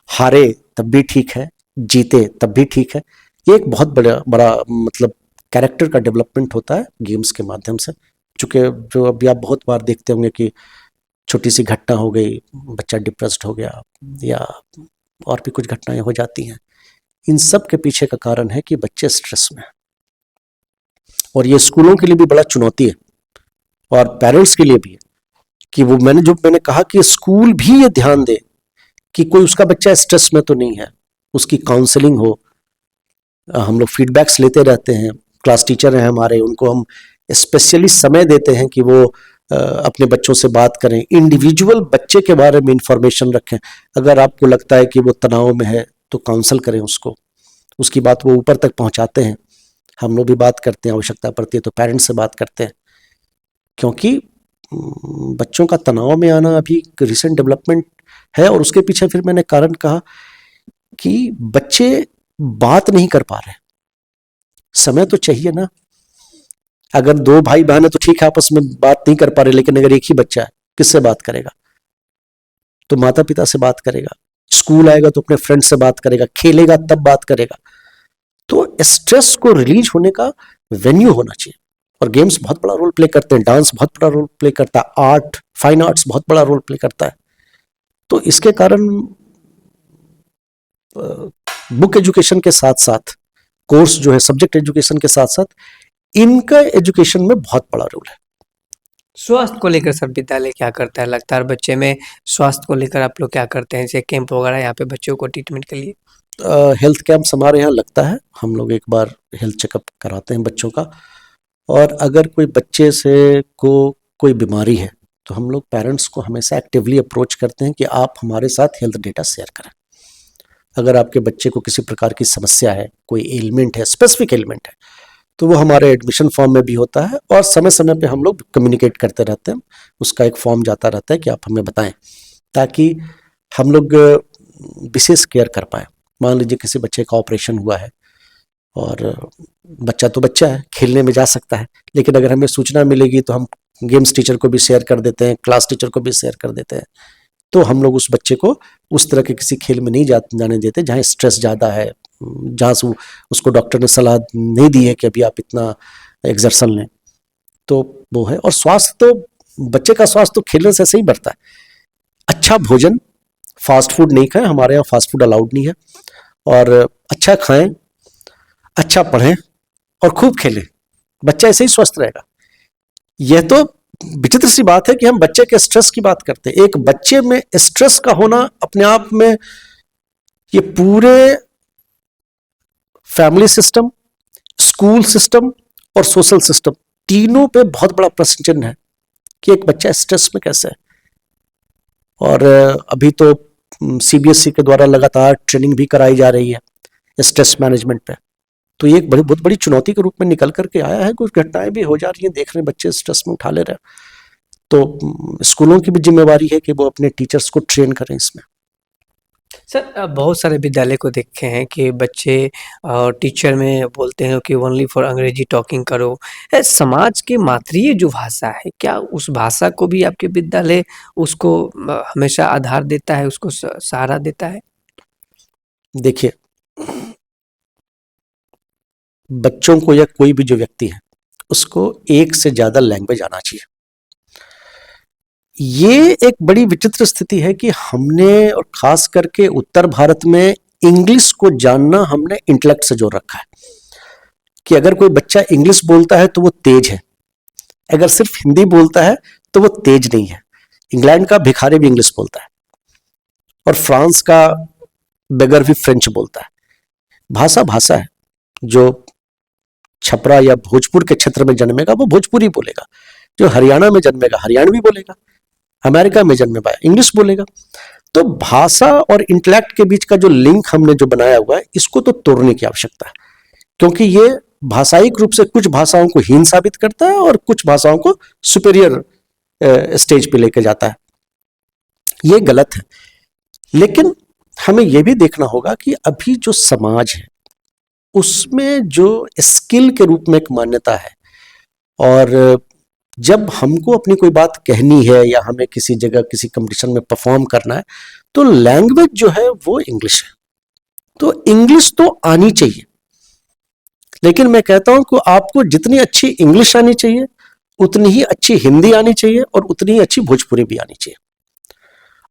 हारे तब भी ठीक है, जीते तब भी ठीक है, ये एक बहुत बड़ा बड़ा मतलब कैरेक्टर का डेवलपमेंट होता है गेम्स के माध्यम से। चूंकि जो अभी आप बहुत बार देखते होंगे कि छोटी सी घटना हो गई, बच्चा डिप्रेस्ड हो गया, या और भी कुछ घटनाएं हो जाती हैं, इन सब के पीछे का कारण है कि बच्चे स्ट्रेस में हैं। और ये स्कूलों के लिए भी बड़ा चुनौती है और पेरेंट्स के लिए भी है कि वो मैंने कहा कि स्कूल भी ये ध्यान दे कि कोई उसका बच्चा स्ट्रेस में तो नहीं है, उसकी काउंसलिंग हो। हम लोग फीडबैक्स लेते रहते हैं, क्लास टीचर हैं हमारे, उनको हम स्पेशली समय देते हैं कि वो अपने बच्चों से बात करें, इंडिविजुअल बच्चे के बारे में इंफॉर्मेशन रखें। अगर आपको लगता है कि वो तनाव में है तो काउंसल करें उसको, उसकी बात वो ऊपर तक पहुंचाते हैं। हम लोग भी बात करते हैं, आवश्यकता पड़ती है तो पेरेंट्स से बात करते हैं, क्योंकि बच्चों का तनाव में आना अभी रिसेंट डेवलपमेंट है। और उसके पीछे फिर मैंने कारण कहा कि बच्चे बात नहीं कर पा रहे, समय तो चाहिए ना। अगर दो भाई बहन है तो ठीक है, आपस में बात नहीं कर पा रहे, लेकिन अगर एक ही बच्चा है, किससे बात करेगा? तो माता पिता से बात करेगा, स्कूल आएगा तो अपने फ्रेंड से बात करेगा, खेलेगा तब बात करेगा। तो स्ट्रेस को रिलीज होने का वेन्यू होना चाहिए, और गेम्स बहुत बड़ा रोल प्ले करते हैं, डांस बहुत बड़ा रोल प्ले करता है, आर्ट, फाइन आर्ट्स बहुत बड़ा रोल प्ले करता है। तो इसके कारण बुक एजुकेशन के साथ साथ, कोर्स जो है सब्जेक्ट एजुकेशन के साथ साथ, इनका एजुकेशन में बहुत बड़ा रोल है। स्वास्थ्य को लेकर सब विद्यालय क्या करता है? लगातार बच्चे में स्वास्थ्य को लेकर आप लोग क्या करते हैं, जैसे कैंप वगैरह यहाँ पे बच्चों को ट्रीटमेंट के लिए? हेल्थ कैंप्स हमारे यहाँ लगता है, हम लोग एक बार हेल्थ चेकअप कराते हैं बच्चों का। और अगर कोई बच्चे से को कोई बीमारी है तो हम लोग पेरेंट्स को हमेशा एक्टिवली अप्रोच करते हैं कि आप हमारे साथ हेल्थ डेटा शेयर करें। अगर आपके बच्चे को किसी प्रकार की समस्या है, कोई एलिमेंट है, स्पेसिफिक एलिमेंट है, तो वो हमारे एडमिशन फॉर्म में भी होता है, और समय समय पे हम लोग कम्युनिकेट करते रहते हैं। उसका एक फॉर्म जाता रहता है कि आप हमें बताएं, ताकि हम लोग विशेष केयर कर पाए। मान लीजिए किसी बच्चे का ऑपरेशन हुआ है, और बच्चा तो बच्चा है, खेलने में जा सकता है, लेकिन अगर हमें सूचना मिलेगी तो हम गेम्स टीचर को भी शेयर कर देते हैं, क्लास टीचर को भी शेयर कर देते हैं। तो हम लोग उस बच्चे को उस तरह के किसी खेल में नहीं जाने देते जहाँ स्ट्रेस ज़्यादा है, जहाँ से उसको डॉक्टर ने सलाह नहीं दी है कि अभी आप इतना एक्सर्शन लें। तो वो है। और स्वास्थ्य तो, बच्चे का स्वास्थ्य तो खेलने से ऐसे ही बढ़ता है। अच्छा भोजन, फास्ट फूड नहीं खाएं, हमारे यहाँ फास्ट फूड अलाउड नहीं है, और अच्छा खाएं, अच्छा पढ़ें और खूब खेलें, बच्चा ऐसे ही स्वस्थ रहेगा। यह तो विचित्र सी बात है कि हम बच्चे के स्ट्रेस की बात करते हैं। एक बच्चे में स्ट्रेस का होना अपने आप में, ये पूरे फैमिली सिस्टम, स्कूल सिस्टम और सोशल सिस्टम तीनों पे बहुत बड़ा प्रश्न चिन्ह है कि एक बच्चा स्ट्रेस में कैसे है। और अभी तो सीबीएसई के द्वारा लगातार ट्रेनिंग भी कराई जा रही है स्ट्रेस मैनेजमेंट पे। तो ये एक बहुत बड़ी चुनौती के रूप में निकल करके आया है। कुछ घटनाएं भी हो जा रही हैं, देख रहे हैं बच्चे स्ट्रेस में उठा ले रहे हैं। तो स्कूलों की भी जिम्मेवारी है कि वो अपने टीचर्स को ट्रेन करें इसमें। सर बहुत सारे विद्यालय को देखे हैं कि बच्चे टीचर में बोलते हैं कि ओनली फॉर अंग्रेजी टॉकिंग करो। समाज के मातृय जो भाषा है, क्या उस भाषा को भी आपके विद्यालय उसको हमेशा आधार देता है, उसको सहारा देता है? देखिए, बच्चों को या कोई भी जो व्यक्ति है उसको एक से ज्यादा लैंग्वेज आना चाहिए। ये एक बड़ी विचित्र स्थिति है कि हमने, और खास करके उत्तर भारत में, इंग्लिश को जानना हमने इंटेलेक्ट से जोड़ रखा है कि अगर कोई बच्चा इंग्लिश बोलता है तो वो तेज है, अगर सिर्फ हिंदी बोलता है तो वो तेज नहीं है। इंग्लैंड का भिखारी भी इंग्लिश बोलता है और फ्रांस का बेगर भी फ्रेंच बोलता है। भाषा भाषा है। जो छपरा या भोजपुर के क्षेत्र में जन्मेगा वो भोजपुरी बोलेगा, जो हरियाणा में जन्मेगा हरियाणवी बोलेगा, अमेरिका में जन्मेगा इंग्लिश बोलेगा। तो भाषा और इंटेलेक्ट के बीच का जो लिंक हमने जो बनाया हुआ है, इसको तो तोड़ने की आवश्यकता है, क्योंकि ये भाषायिक रूप से कुछ भाषाओं को हीन साबित करता है और कुछ भाषाओं को सुपेरियर स्टेज पे लेके जाता है। ये गलत है। लेकिन हमें यह भी देखना होगा कि अभी जो समाज है उसमें जो स्किल के रूप में एक मान्यता है, और जब हमको अपनी कोई बात कहनी है या हमें किसी जगह किसी कंपटीशन में परफॉर्म करना है, तो लैंग्वेज जो है वो इंग्लिश है। तो इंग्लिश तो आनी चाहिए, लेकिन मैं कहता हूं कि आपको जितनी अच्छी इंग्लिश आनी चाहिए उतनी ही अच्छी हिंदी आनी चाहिए और उतनी ही अच्छी भोजपुरी भी आनी चाहिए।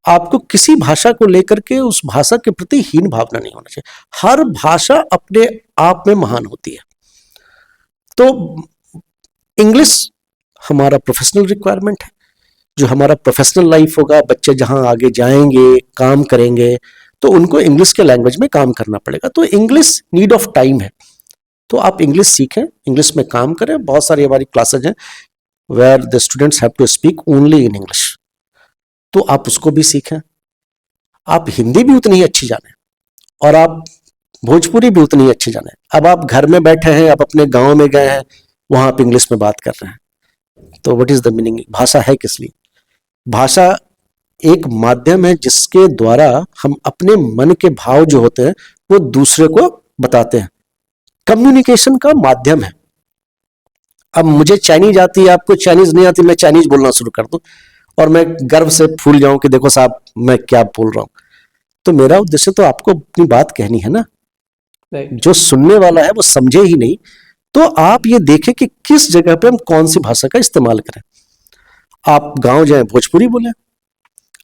आपको किसी भाषा को लेकर के उस भाषा के प्रति हीन भावना नहीं होना चाहिए। हर भाषा अपने आप में महान होती है। तो इंग्लिश हमारा प्रोफेशनल रिक्वायरमेंट है। जो हमारा प्रोफेशनल लाइफ होगा, बच्चे जहां आगे जाएंगे, काम करेंगे, तो उनको इंग्लिश के लैंग्वेज में काम करना पड़ेगा। तो इंग्लिश नीड ऑफ टाइम है। तो आप इंग्लिश सीखें, इंग्लिश में काम करें। बहुत सारी हमारी क्लासेज हैं where the students have to speak only in English, तो आप उसको भी सीखें। आप हिंदी भी उतनी ही अच्छी जाने और आप भोजपुरी भी उतनी ही अच्छी जाने। अब आप घर में बैठे हैं, आप अपने गांव में गए हैं, वहां आप इंग्लिश में बात कर रहे हैं, तो व्हाट इज द मीनिंग? भाषा है किस लिए? भाषा एक माध्यम है जिसके द्वारा हम अपने मन के भाव जो होते हैं वो दूसरे को बताते हैं। कम्युनिकेशन का माध्यम है। अब मुझे चाइनीज आती है, आपको चाइनीज नहीं आती, मैं चाइनीज बोलना शुरू कर दूं और मैं गर्व से फूल जाऊं कि देखो साहब मैं क्या बोल रहा हूं, तो मेरा उद्देश्य तो आपको अपनी बात कहनी है ना। जो सुनने वाला है वो समझे ही नहीं। तो आप ये देखें कि किस जगह पे हम कौन सी भाषा का इस्तेमाल करें। आप गांव जाएं भोजपुरी बोले,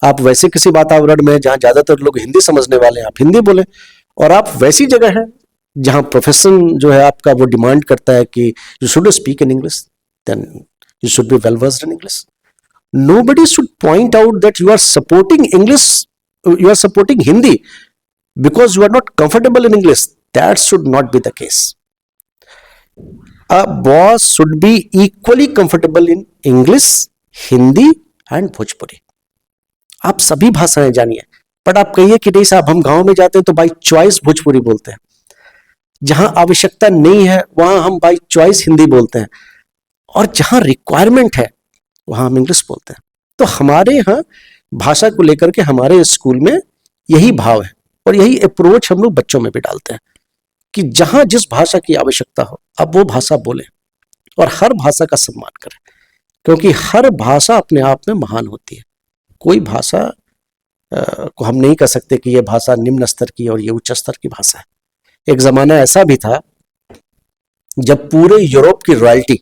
आप वैसे किसी वातावरण में जहां ज्यादातर लोग हिंदी समझने वाले हैं आप हिंदी बोले, और आप वैसी जगह है जहां प्रोफेशन जो है आपका वो डिमांड करता है कि you should speak in English, then you should be well versed in English. Nobody should point out that you are supporting English, you are supporting Hindi because you are not comfortable in English. That should not be the case. A boss should be equally comfortable in English, Hindi and Bhojpuri. आप सभी भाषाएं जानिए, but आप कहिए कि नहीं साहब हम गांव में जाते हैं तो बाई चॉइस भोजपुरी बोलते हैं, जहां आवश्यकता नहीं है वहां हम बाई चॉइस हिंदी बोलते हैं, और जहां रिक्वायरमेंट है वहां हम इंग्लिश बोलते हैं। तो हमारे यहाँ भाषा को लेकर के हमारे स्कूल में यही भाव है और यही अप्रोच हम लोग बच्चों में भी डालते हैं कि जहां जिस भाषा की आवश्यकता हो अब वो भाषा बोले और हर भाषा का सम्मान करें, क्योंकि हर भाषा अपने आप में महान होती है। कोई भाषा को हम नहीं कह सकते कि ये भाषा निम्न स्तर की और ये उच्च स्तर की भाषा है। एक जमाना ऐसा भी था जब पूरे यूरोप की रॉयल्टी,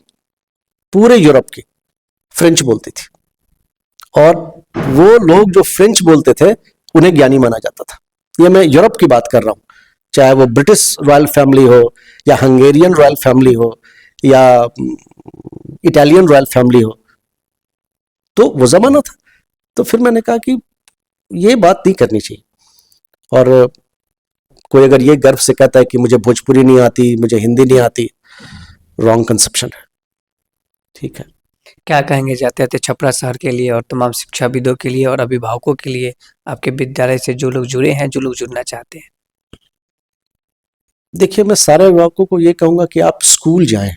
पूरे यूरोप की फ्रेंच बोलती थी, और वो लोग जो फ्रेंच बोलते थे उन्हें ज्ञानी माना जाता था। ये मैं यूरोप की बात कर रहा हूं, चाहे वो ब्रिटिश रॉयल फैमिली हो या हंगेरियन रॉयल फैमिली हो या इटालियन रॉयल फैमिली हो। तो वो जमाना था। तो फिर मैंने कहा कि ये बात नहीं करनी चाहिए। और कोई अगर ये गर्व से कहता है कि मुझे भोजपुरी नहीं आती, मुझे हिंदी नहीं आती, रॉन्ग कंसेप्शन है। ठीक है। क्या कहेंगे जाते जाते छपरा शहर के लिए और तमाम शिक्षाविदों के लिए और अभिभावकों के लिए, आपके विद्यालय से जो लोग जुड़े हैं, जो लोग जुड़ना चाहते हैं? देखिए, मैं सारे अभिभावकों को ये कहूंगा कि आप स्कूल जाएं।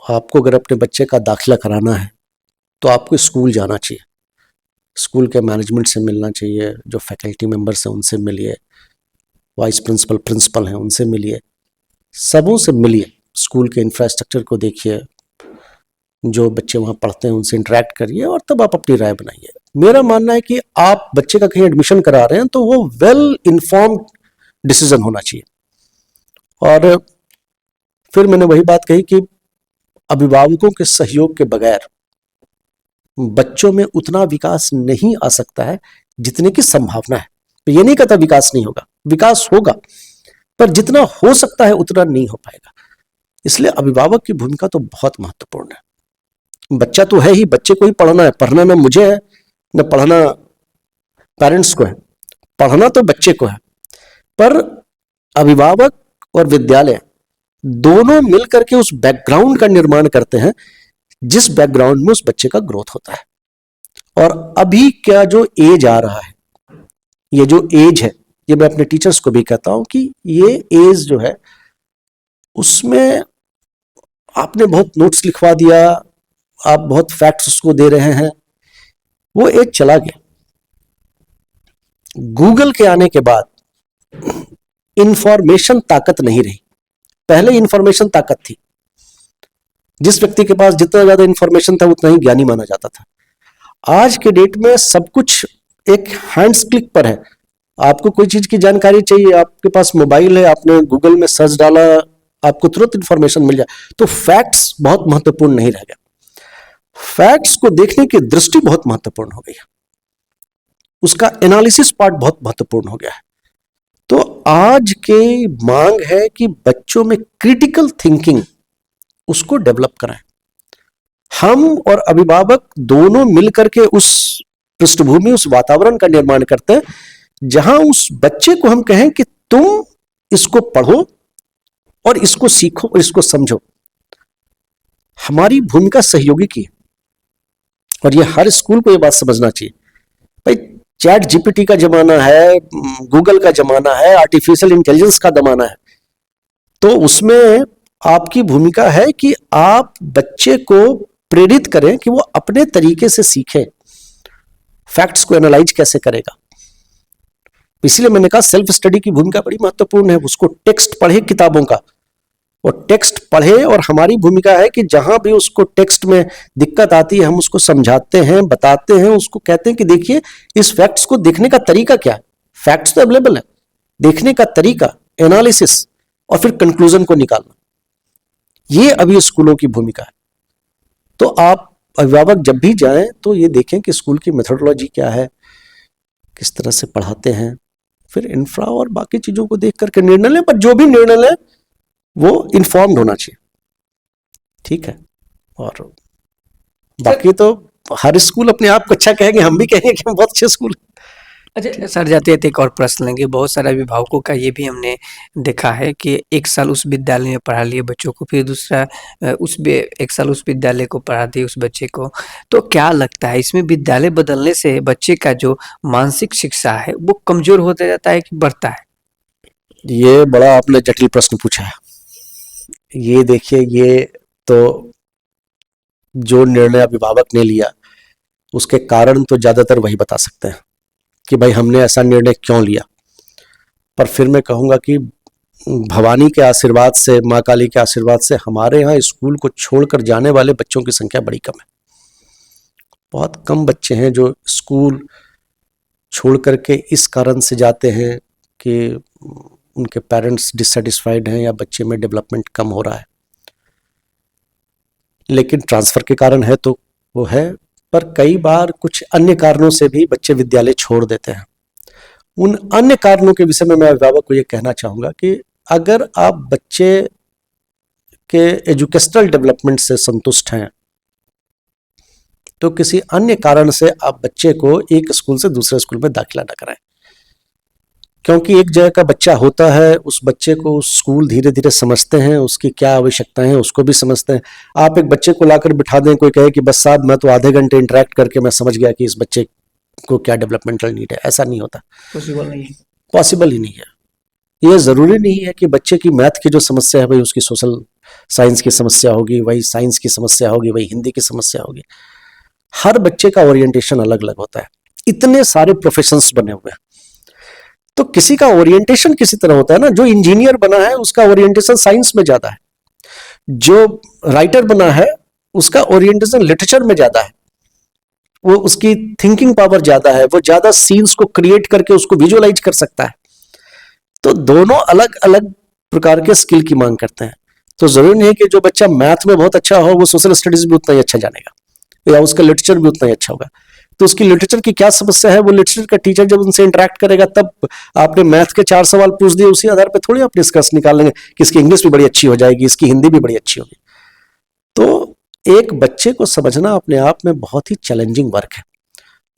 आपको अगर अपने बच्चे का दाखिला कराना है तो आपको स्कूल जाना चाहिए, स्कूल के मैनेजमेंट से मिलना चाहिए, जो फैकल्टी मेंबर्स हैं उनसे मिलिए, वाइस प्रिंसिपल प्रिंसिपल हैं उनसे मिलिए, सबों से मिलिए, स्कूल के इंफ्रास्ट्रक्चर को देखिए, जो बच्चे वहाँ पढ़ते हैं उनसे इंटरेक्ट करिए और तब आप अपनी राय बनाइए। मेरा मानना है कि आप बच्चे का कहीं एडमिशन करा रहे हैं तो वो वेल इन्फॉर्म्ड डिसीजन होना चाहिए। और फिर मैंने वही बात कही कि अभिभावकों के सहयोग के बगैर बच्चों में उतना विकास नहीं आ सकता है जितने की संभावना है। तो ये नहीं कहता विकास नहीं होगा, विकास होगा, पर जितना हो सकता है उतना नहीं हो पाएगा। इसलिए अभिभावक की भूमिका तो बहुत महत्वपूर्ण है। बच्चा तो है ही, बच्चे को ही पढ़ना है, पढ़ना ना मुझे है न पढ़ना पेरेंट्स को है, पढ़ना तो बच्चे को है। पर अभिभावक और विद्यालय दोनों मिलकर के उस बैकग्राउंड का निर्माण करते हैं जिस बैकग्राउंड में उस बच्चे का ग्रोथ होता है। और अभी क्या जो एज आ रहा है, ये जो एज है, ये मैं अपने टीचर्स को भी कहता हूं कि ये एज जो है उसमें आपने बहुत नोट्स लिखवा दिया, आप बहुत फैक्ट्स उसको दे रहे हैं, वो एज चला गया। गूगल के आने के बाद इंफॉर्मेशन ताकत नहीं रही। पहले इंफॉर्मेशन ताकत थी, जिस व्यक्ति के पास जितना ज्यादा इंफॉर्मेशन था उतना ही ज्ञानी माना जाता था। आज के डेट में सब कुछ एक हैंड्स क्लिक पर है। आपको कोई चीज की जानकारी चाहिए, आपके पास मोबाइल है, आपने गूगल में सर्च डाला, आपको तुरंत इंफॉर्मेशन मिल जाए। तो फैक्ट्स बहुत महत्वपूर्ण नहीं रह गया, फैक्ट्स को देखने की दृष्टि बहुत महत्वपूर्ण हो गई है, उसका एनालिसिस पार्ट बहुत महत्वपूर्ण हो गया है। तो आज के मांग है कि बच्चों में क्रिटिकल थिंकिंग उसको डेवलप कराएं। हम और अभिभावक दोनों मिलकर के उस पृष्ठभूमि, उस वातावरण का निर्माण करते हैं जहां उस बच्चे को हम कहें कि तुम इसको पढ़ो और इसको सीखो और इसको समझो। हमारी भूमिका सहयोगी की है और ये हर स्कूल को ये बात समझना चाहिए। भाई, चैट जीपीटी का जमाना है, गूगल का जमाना है, आर्टिफिशियल इंटेलिजेंस का जमाना है, तो उसमें आपकी भूमिका है कि आप बच्चे को प्रेरित करें कि वो अपने तरीके से सीखे, फैक्ट्स को एनालाइज कैसे करेगा। इसीलिए मैंने कहा सेल्फ स्टडी की भूमिका बड़ी महत्वपूर्ण है। उसको टेक्स्ट पढ़े किताबों का, और टेक्स्ट पढ़े, और हमारी भूमिका है कि जहां भी उसको टेक्स्ट में दिक्कत आती है हम उसको समझाते हैं, बताते हैं, उसको कहते हैं कि देखिए इस फैक्ट्स को देखने का तरीका क्या है। फैक्ट्स तो अवेलेबल है, देखने का तरीका, एनालिसिस और फिर कंक्लूजन को निकालना, ये अभी स्कूलों की भूमिका है। तो आप अभिभावक जब भी जाएं तो ये देखें कि स्कूल की मेथोडोलॉजी क्या है, किस तरह से पढ़ाते हैं, फिर इंफ्रा और बाकी चीजों को देख करके निर्णय लें। पर जो भी निर्णय लें वो इन्फॉर्म्ड होना चाहिए। ठीक है। और बाकी तो हर स्कूल अपने आप को अच्छा कहेंगे, हम भी कहेंगे कि हम बहुत अच्छे स्कूल। अच्छा सर, जाते जाते एक और प्रश्न लेंगे। बहुत सारे अभिभावकों का ये भी हमने देखा है कि एक साल उस विद्यालय में पढ़ा लिए बच्चों को, फिर दूसरा एक साल उस विद्यालय को पढ़ा दिए उस बच्चे को। तो क्या लगता है इसमें विद्यालय बदलने से बच्चे का जो मानसिक शिक्षा है वो कमजोर होता जाता है कि बढ़ता है? ये बड़ा आपने जटिल प्रश्न पूछा है। ये देखिए, ये तो जो निर्णय अभिभावक ने लिया उसके कारण तो ज्यादातर वही बता सकते हैं कि भाई हमने ऐसा निर्णय क्यों लिया। पर फिर मैं कहूंगा कि भवानी के आशीर्वाद से, माँ काली के आशीर्वाद से हमारे यहाँ स्कूल को छोड़कर जाने वाले बच्चों की संख्या बड़ी कम है। बहुत कम बच्चे हैं जो स्कूल छोड़ करके इस कारण से जाते हैं कि उनके पेरेंट्स डिससेटिस्फाइड हैं या बच्चे में डेवलपमेंट कम हो रहा है। लेकिन ट्रांसफर के कारण है तो वो है, पर कई बार कुछ अन्य कारणों से भी बच्चे विद्यालय छोड़ देते हैं। उन अन्य कारणों के विषय में मैं अभिभावक को ये कहना चाहूंगा कि अगर आप बच्चे के एजुकेशनल डेवलपमेंट से संतुष्ट हैं तो किसी अन्य कारण से आप बच्चे को एक स्कूल से दूसरे स्कूल में दाखिला न कराएं, क्योंकि एक जगह का बच्चा होता है, उस बच्चे को स्कूल धीरे धीरे समझते हैं, उसकी क्या आवश्यकताएं हैं उसको भी समझते हैं। आप एक बच्चे को लाकर बिठा दें, कोई कहे कि बस साहब मैं तो आधे घंटे इंटरेक्ट करके मैं समझ गया कि इस बच्चे को क्या डेवलपमेंटल नीड है, ऐसा नहीं होता, पॉसिबल नहीं है। पॉसिबल ही नहीं है। ये जरूरी नहीं है कि बच्चे की मैथ की जो समस्या है वही उसकी सोशल साइंस की समस्या होगी, वही साइंस की समस्या होगी, वही हिंदी की समस्या होगी। हर बच्चे का ओरिएंटेशन अलग अलग होता है, इतने सारे प्रोफेशंस बने हुए हैं, तो किसी का ओरिएंटेशन किसी तरह होता है ना। जो इंजीनियर बना है उसका ओरिएंटेशन साइंस में ज्यादा है, जो राइटर बना है उसका ओरिएंटेशन लिटरेचर में ज्यादा है, वो उसकी थिंकिंग पावर ज्यादा है, वो ज्यादा सीन्स को क्रिएट करके उसको विजुअलाइज कर सकता है। तो दोनों अलग अलग प्रकार के स्किल की मांग करते हैं। तो जरूरी नहीं है कि जो बच्चा मैथ में बहुत अच्छा हो वो सोशल स्टडीज भी उतना ही अच्छा जानेगा या उसका लिटरेचर भी उतना ही अच्छा होगा। तो उसकी लिटरेचर की क्या समस्या है, वो लिटरेचर का टीचर जब उनसे इंटरेक्ट करेगा तब आपने मैथ के 4 सवाल पूछ दिए, उसी आधार पर थोड़ी आप डिस्कस निकाल लेंगे कि इसकी इंग्लिश भी बड़ी अच्छी हो जाएगी, इसकी हिंदी भी बड़ी अच्छी होगी। तो एक बच्चे को समझना अपने आप में बहुत ही चैलेंजिंग वर्क है,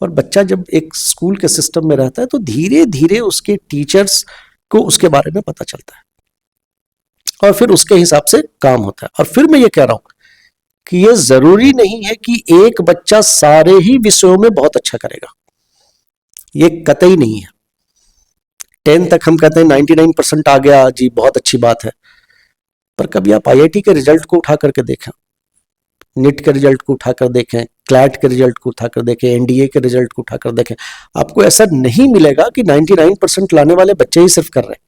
और बच्चा जब एक स्कूल के सिस्टम में रहता है तो धीरे धीरे उसके टीचर्स को उसके बारे में पता चलता है और फिर उसके हिसाब से काम होता है। और फिर मैं ये कह रहा हूं कि ये जरूरी नहीं है कि एक बच्चा सारे ही विषयों में बहुत अच्छा करेगा, ये कतई नहीं है। 10 तक हम कहते हैं 99% आ गया जी, बहुत अच्छी बात है, पर कभी आप आईआईटी के रिजल्ट को उठा करके देखें, नीट के रिजल्ट को उठाकर देखें, क्लैट के रिजल्ट को उठाकर देखें, एनडीए के रिजल्ट को उठाकर देखें, आपको ऐसा नहीं मिलेगा कि 99% लाने वाले बच्चे ही सिर्फ कर रहे हैं।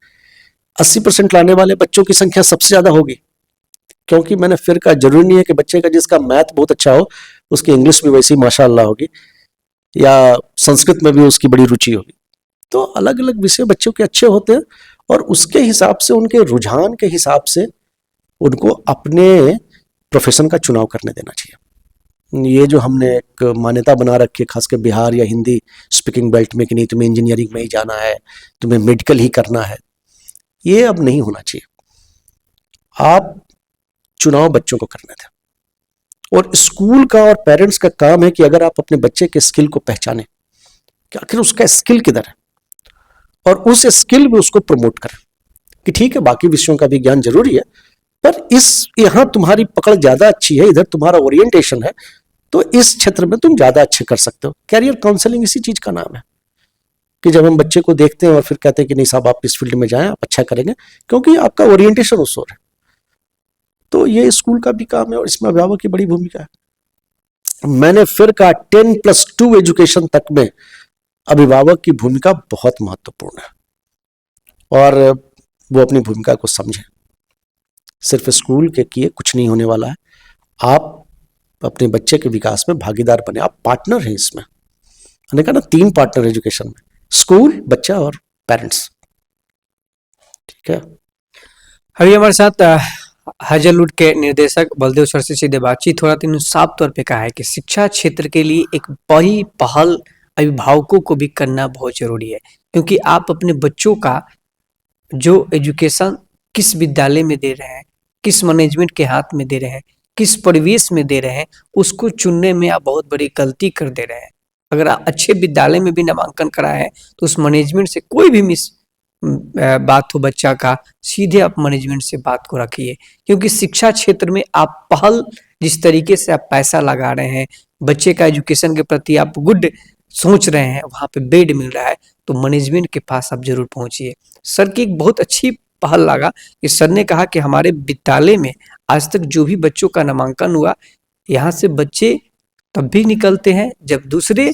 80% लाने वाले बच्चों की संख्या सबसे ज्यादा होगी, क्योंकि मैंने फिर कहा जरूरी नहीं है कि बच्चे का जिसका मैथ बहुत अच्छा हो उसकी इंग्लिश भी वैसी माशाअल्लाह होगी या संस्कृत में भी उसकी बड़ी रुचि होगी। तो अलग अलग विषय बच्चों के अच्छे होते हैं और उसके हिसाब से, उनके रुझान के हिसाब से उनको अपने प्रोफेशन का चुनाव करने देना चाहिए। ये जो हमने एक मान्यता बना रखी है खासकर बिहार या हिंदी स्पीकिंग बेल्ट में कि नहीं तुम्हें इंजीनियरिंग में ही जाना है, तुम्हें मेडिकल ही करना है, ये अब नहीं होना चाहिए। आप चुनाव बच्चों को करने दें, और स्कूल का और पेरेंट्स का काम है कि अगर आप अपने बच्चे के स्किल को पहचानें कि आखिर उसका स्किल किधर है, और उस स्किल में उसको प्रमोट करें कि ठीक है बाकी विषयों का भी ज्ञान जरूरी है, पर यहां तुम्हारी पकड़ ज्यादा अच्छी है, इधर तुम्हारा ओरिएंटेशन है, तो इस क्षेत्र में तुम ज्यादा अच्छे कर सकते हो। कैरियर काउंसलिंग इसी चीज का नाम है कि जब हम बच्चे को देखते हैं और फिर कहते हैं कि नहीं साहब आप इस फील्ड में जाएं, आप अच्छा करेंगे, क्योंकि आपका ओरिएंटेशन उस ओर है। तो ये स्कूल का भी काम है और इसमें अभिभावक की बड़ी भूमिका है। मैंने फिर कहा 10+2 एजुकेशन तक में अभिभावक की भूमिका बहुत महत्वपूर्ण है और वो अपनी भूमिका को समझे। सिर्फ स्कूल के किए कुछ नहीं होने वाला है, आप अपने बच्चे के विकास में भागीदार बने, आप पार्टनर हैं इसमें। मैंने कहा ना 3 पार्टनर एजुकेशन में, स्कूल, बच्चा और पेरेंट्स। ठीक है, अभी हमारे साथ हैजलवुड के निर्देशक बलदेव सर से सीधे बातचीत हो रहा था। साफ तौर पे कहा है कि शिक्षा क्षेत्र के लिए एक बड़ी पहल अभिभावकों को भी करना बहुत जरूरी है, क्योंकि आप अपने बच्चों का जो एजुकेशन किस विद्यालय में दे रहे हैं, किस मैनेजमेंट के हाथ में दे रहे हैं, किस परिवेश में दे रहे हैं, उसको चुनने में आप बहुत बड़ी गलती कर दे रहे हैं। अगर आप अच्छे विद्यालय में भी नामांकन कराए हैं तो उस मैनेजमेंट से कोई भी बात हो बच्चा का, सीधे आप मैनेजमेंट से बात को रखिए, क्योंकि शिक्षा क्षेत्र में आप पहल जिस तरीके से आप पैसा लगा रहे हैं, बच्चे का एजुकेशन के प्रति आप गुड सोच रहे हैं, वहाँ पे बेड मिल रहा है, तो मैनेजमेंट के पास आप जरूर पहुंचिए। सर की एक बहुत अच्छी पहल लगा कि सर ने कहा कि हमारे विद्यालय में आज तक जो भी बच्चों का नामांकन हुआ, यहाँ से बच्चे तब भी निकलते हैं जब दूसरे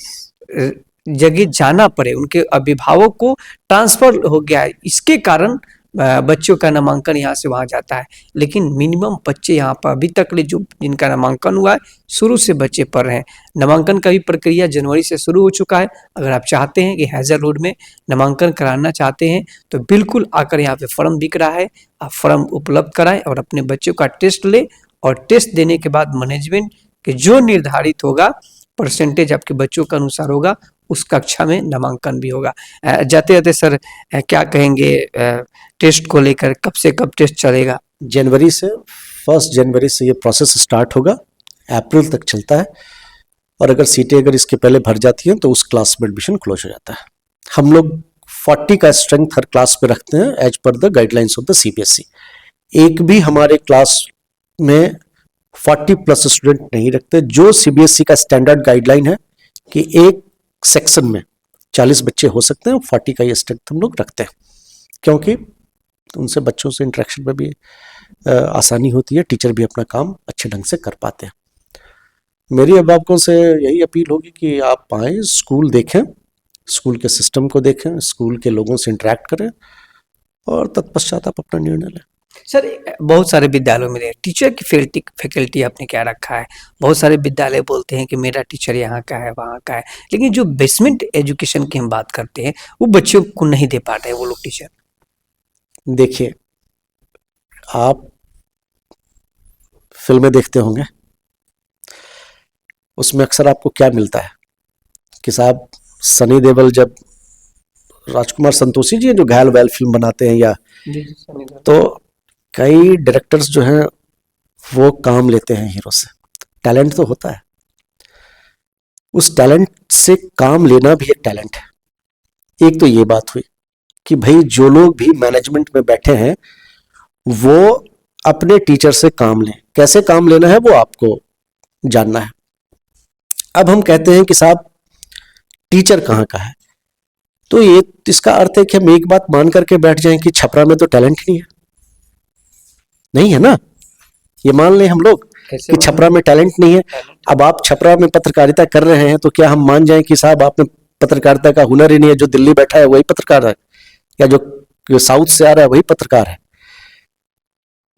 जगह जाना पड़े, उनके अभिभावक को ट्रांसफर हो गया है, इसके कारण बच्चों का नामांकन यहाँ से वहाँ जाता है। लेकिन मिनिमम बच्चे यहाँ पर अभी तक जो जिनका नामांकन हुआ है, शुरू से बच्चे पढ़ रहे हैं। नामांकन का भी प्रक्रिया जनवरी से शुरू हो चुका है। अगर आप चाहते हैं कि हैजलवुड में नामांकन कराना चाहते हैं तो बिल्कुल आकर यहाँ पे फॉर्म बिक रहा है, आप फॉर्म उपलब्ध कराएं और अपने बच्चों का टेस्ट लें, और टेस्ट देने के बाद मैनेजमेंट के जो निर्धारित होगा, परसेंटेज आपके बच्चों के अनुसार होगा, उस कक्षा में नामांकन भी होगा। जाते जाते सर क्या कहेंगे टेस्ट को लेकर, कब से कब टेस्ट चलेगा? जनवरी से 1 जनवरी से ये प्रोसेस स्टार्ट होगा, अप्रैल तक चलता है और अगर सीटें अगर इसके पहले भर जाती हैं तो उस क्लास में एडमिशन क्लोज हो जाता है। हम लोग 40 का स्ट्रेंथ हर क्लास पे रखते हैं as per the guidelines of the CBSE. एक भी हमारे क्लास में 40 प्लस स्टूडेंट नहीं रखते। जो सीबीएसई का स्टैंडर्ड गाइडलाइन है कि एक सेक्शन में 40 बच्चे हो सकते हैं, 40 का ये स्ट्रेंथ हम लोग रखते हैं, क्योंकि उनसे बच्चों से इंटरेक्शन में भी आसानी होती है, टीचर भी अपना काम अच्छे ढंग से कर पाते हैं। मेरी अभिभावकों से यही अपील होगी कि आप आएँ, स्कूल देखें, स्कूल के सिस्टम को देखें, स्कूल के लोगों से इंटरेक्ट करें और तत्पश्चात आप अपना निर्णय लें। सर, बहुत सारे विद्यालयों में टीचर की फैकल्टी आपने क्या रखा है? बहुत सारे विद्यालय बोलते हैं कि मेरा टीचर यहाँ का है, वहाँ का है, लेकिन जो बेसमेंट एजुकेशन की हम बात करते हैं वो बच्चों को नहीं दे पाते हैं वो लोग टीचर। देखिए, आप फिल्में देखते होंगे, उसमें अक्सर आपको क्या मिलता है कि साहब सनी देओल जब राजकुमार संतोषी जी जो घायल वैल फिल्म बनाते हैं, या तो कई डायरेक्टर्स जो हैं वो काम लेते हैं हीरो से। टैलेंट तो होता है, उस टैलेंट से काम लेना भी एक टैलेंट है। एक तो ये बात हुई कि भाई जो लोग भी मैनेजमेंट में बैठे हैं वो अपने टीचर से काम लें। कैसे काम लेना है वो आपको जानना है। अब हम कहते हैं कि साहब टीचर कहाँ का है, तो ये इसका अर्थ है कि हम एक बात मान करके बैठ जाएं कि छपरा में तो टैलेंट ही नहीं है ना। ये मान लें हम लोग कि छपरा में टैलेंट नहीं है। अब आप छपरा में पत्रकारिता कर रहे हैं तो क्या हम मान जाएं कि साहब आप में पत्रकारिता का हुनर ही नहीं है? जो दिल्ली बैठा है वही पत्रकार है, या जो साउथ से आ रहा है वही पत्रकार है?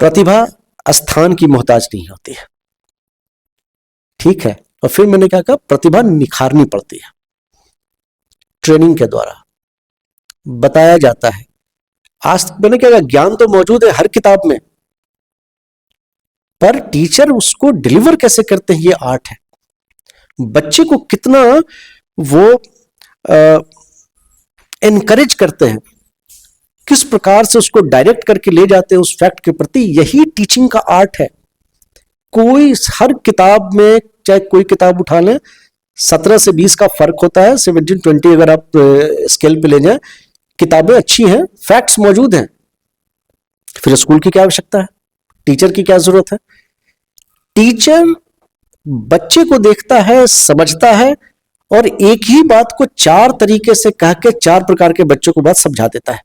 प्रतिभा स्थान की मोहताज नहीं होती है, ठीक है। और फिर मैंने क्या कहा, प्रतिभा निखारनी पड़ती है, ट्रेनिंग के द्वारा बताया जाता है। आज मैंने क्या कहा, ज्ञान तो मौजूद है हर किताब में, पर टीचर उसको डिलीवर कैसे करते हैं ये आर्ट है। बच्चे को कितना वो एनकरेज करते हैं, किस प्रकार से उसको डायरेक्ट करके ले जाते हैं उस फैक्ट के प्रति, यही टीचिंग का आर्ट है। कोई हर किताब में, चाहे कोई किताब उठा लें, 17 से 20 का फर्क होता है, 17-20 अगर आप स्केल पे ले जाएं। किताबें अच्छी हैं, फैक्ट्स मौजूद हैं, फिर स्कूल की क्या आवश्यकता है, टीचर की क्या जरूरत है? टीचर बच्चे को देखता है, समझता है और एक ही बात को 4 तरीके से कह के 4 प्रकार के बच्चों को बात समझा देता है।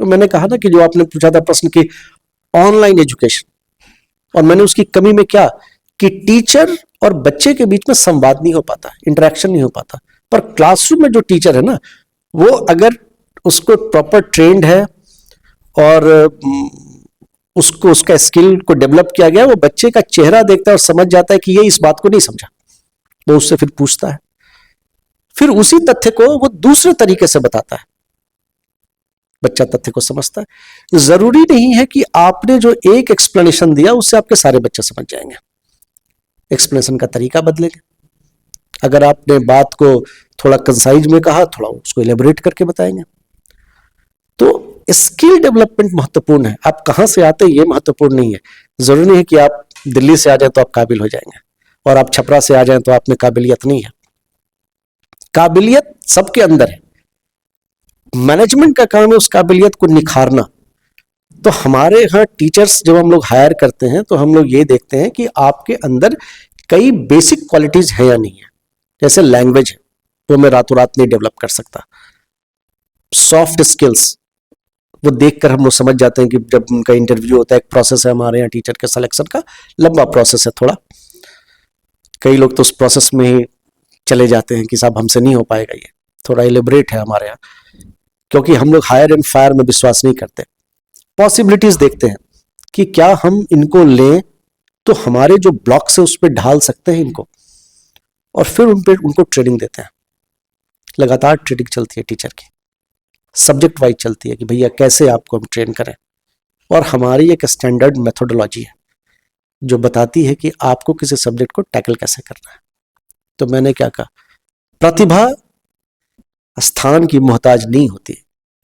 तो मैंने कहा ना कि जो आपने पूछा था प्रश्न की ऑनलाइन एजुकेशन, और मैंने उसकी कमी में क्या कि टीचर और बच्चे के बीच में संवाद नहीं हो पाता, इंटरेक्शन नहीं हो पाता। पर क्लासरूम में जो टीचर है ना, वो अगर उसको प्रॉपर ट्रेंड है और उसको उसका स्किल को डेवलप किया गया, वो बच्चे का चेहरा देखता है और समझ जाता है कि ये इस बात को नहीं समझा। वो उससे फिर पूछता है, फिर उसी तथ्य को वो दूसरे तरीके से बताता है, बच्चा तथ्य को समझता है। जरूरी नहीं है कि आपने जो एक एक्सप्लेनेशन दिया उससे आपके सारे बच्चे समझ जाएंगे। एक्सप्लेनेशन का तरीका बदलेगा। अगर आपने बात को थोड़ा कंसाइज में कहा, थोड़ा उसको इलेबोरेट करके बताएंगे। तो स्किल डेवलपमेंट महत्वपूर्ण है। आप कहां से आते हैं ये महत्वपूर्ण नहीं है। जरूरी नहीं है कि आप दिल्ली से आ जाए तो आप काबिल हो जाएंगे, और आप छपरा से आ जाए तो आप में काबिलियत नहीं है। काबिलियत सबके अंदर है, मैनेजमेंट का काम है उस काबिलियत को निखारना। तो हमारे यहाँ टीचर्स जब हम लोग हायर करते हैं तो हम लोग ये देखते हैं कि आपके अंदर कई बेसिक क्वालिटीज है या नहीं है। जैसे लैंग्वेज है, वो मैं रातों रात नहीं डेवलप कर सकता। सॉफ्ट स्किल्स, वो देखकर हम लोग समझ जाते हैं कि जब उनका इंटरव्यू होता है, एक प्रोसेस है हमारे यहाँ टीचर के सिलेक्शन का, लंबा प्रोसेस है थोड़ा। कई लोग तो उस प्रोसेस में ही चले जाते हैं कि साहब हमसे नहीं हो पाएगा, ये थोड़ा इलेबोरेट है हमारे यहाँ, क्योंकि हम लोग हायर एंड फायर में विश्वास नहीं करते। पॉसिबिलिटीज देखते हैं कि क्या हम इनको लें तो हमारे जो ब्लॉक्स है उस पर ढाल सकते हैं इनको, और फिर उनको ट्रेनिंग देते हैं। लगातार ट्रेनिंग चलती है टीचर की, सब्जेक्ट वाइज चलती है कि भैया कैसे आपको हम ट्रेन करें। और हमारी एक स्टैंडर्ड मेथोडोलॉजी है जो बताती है कि आपको किसी सब्जेक्ट को टैकल कैसे करना है। तो मैंने क्या कहा, प्रतिभा स्थान की मोहताज नहीं होती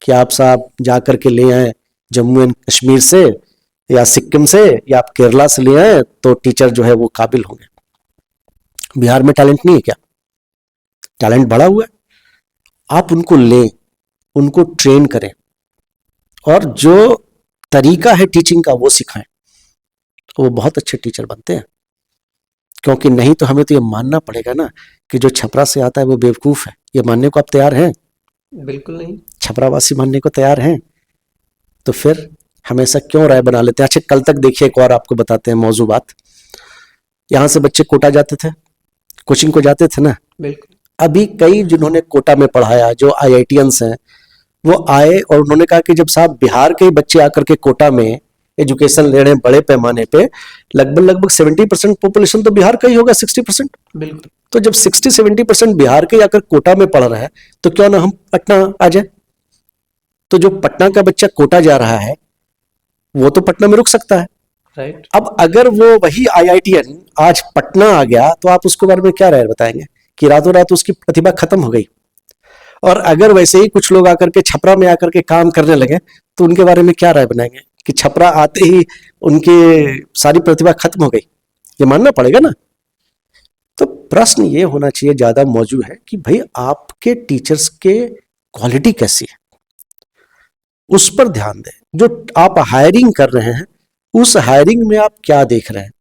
कि आप साहब जा करके ले आए जम्मू एंड कश्मीर से या सिक्किम से या आप केरला से ले आए तो टीचर जो है वो काबिल होंगे। बिहार में टैलेंट नहीं है क्या? टैलेंट बढ़ा हुआ है, आप उनको लें, उनको ट्रेन करें और जो तरीका है टीचिंग का वो सिखाएं, तो वो बहुत अच्छे टीचर बनते हैं। क्योंकि नहीं तो हमें तो ये मानना पड़ेगा ना कि जो छपरा से आता है वो बेवकूफ है। ये मानने को आप तैयार हैं? बिल्कुल नहीं। छपरावासी मानने को तैयार हैं? तो फिर हमेशा क्यों राय बना लेते हैं? अच्छा, कल तक देखिए, एक और आपको बताते हैं मौजू बात। यहाँ से बच्चे कोटा जाते थे, कोचिंग को जाते थे ना। बिल्कुल। अभी कई जिन्होंने कोटा में पढ़ाया, जो IITians हैं, वो आए और उन्होंने कहा कि जब साहब बिहार के ही बच्चे आकर के कोटा में एजुकेशन ले रहे हैं बड़े पैमाने पे, लगभग 70% पॉपुलेशन तो बिहार का ही होगा, 60%। बिल्कुल। तो जब 60-70% बिहार के आकर कोटा में पढ़ रहा है, तो क्यों ना हम पटना आ जाए। तो जो पटना का बच्चा कोटा जा रहा है वो तो पटना में रुक सकता है। राइट। अब अगर वो वही IITian आज पटना आ गया तो आप उसके बारे में क्या राय बताएंगे कि रातों रात उसकी प्रतिभा खत्म हो गई? और अगर वैसे ही कुछ लोग आकर के छपरा में आकर के काम करने लगे तो उनके बारे में क्या राय बनाएंगे कि छपरा आते ही उनकी सारी प्रतिभा खत्म हो गई? ये मानना पड़ेगा ना। तो प्रश्न ये होना चाहिए ज्यादा मौजूद है कि भाई आपके टीचर्स के क्वालिटी कैसी है, उस पर ध्यान दें। जो आप हायरिंग कर रहे हैं उस हायरिंग में आप क्या देख रहे हैं?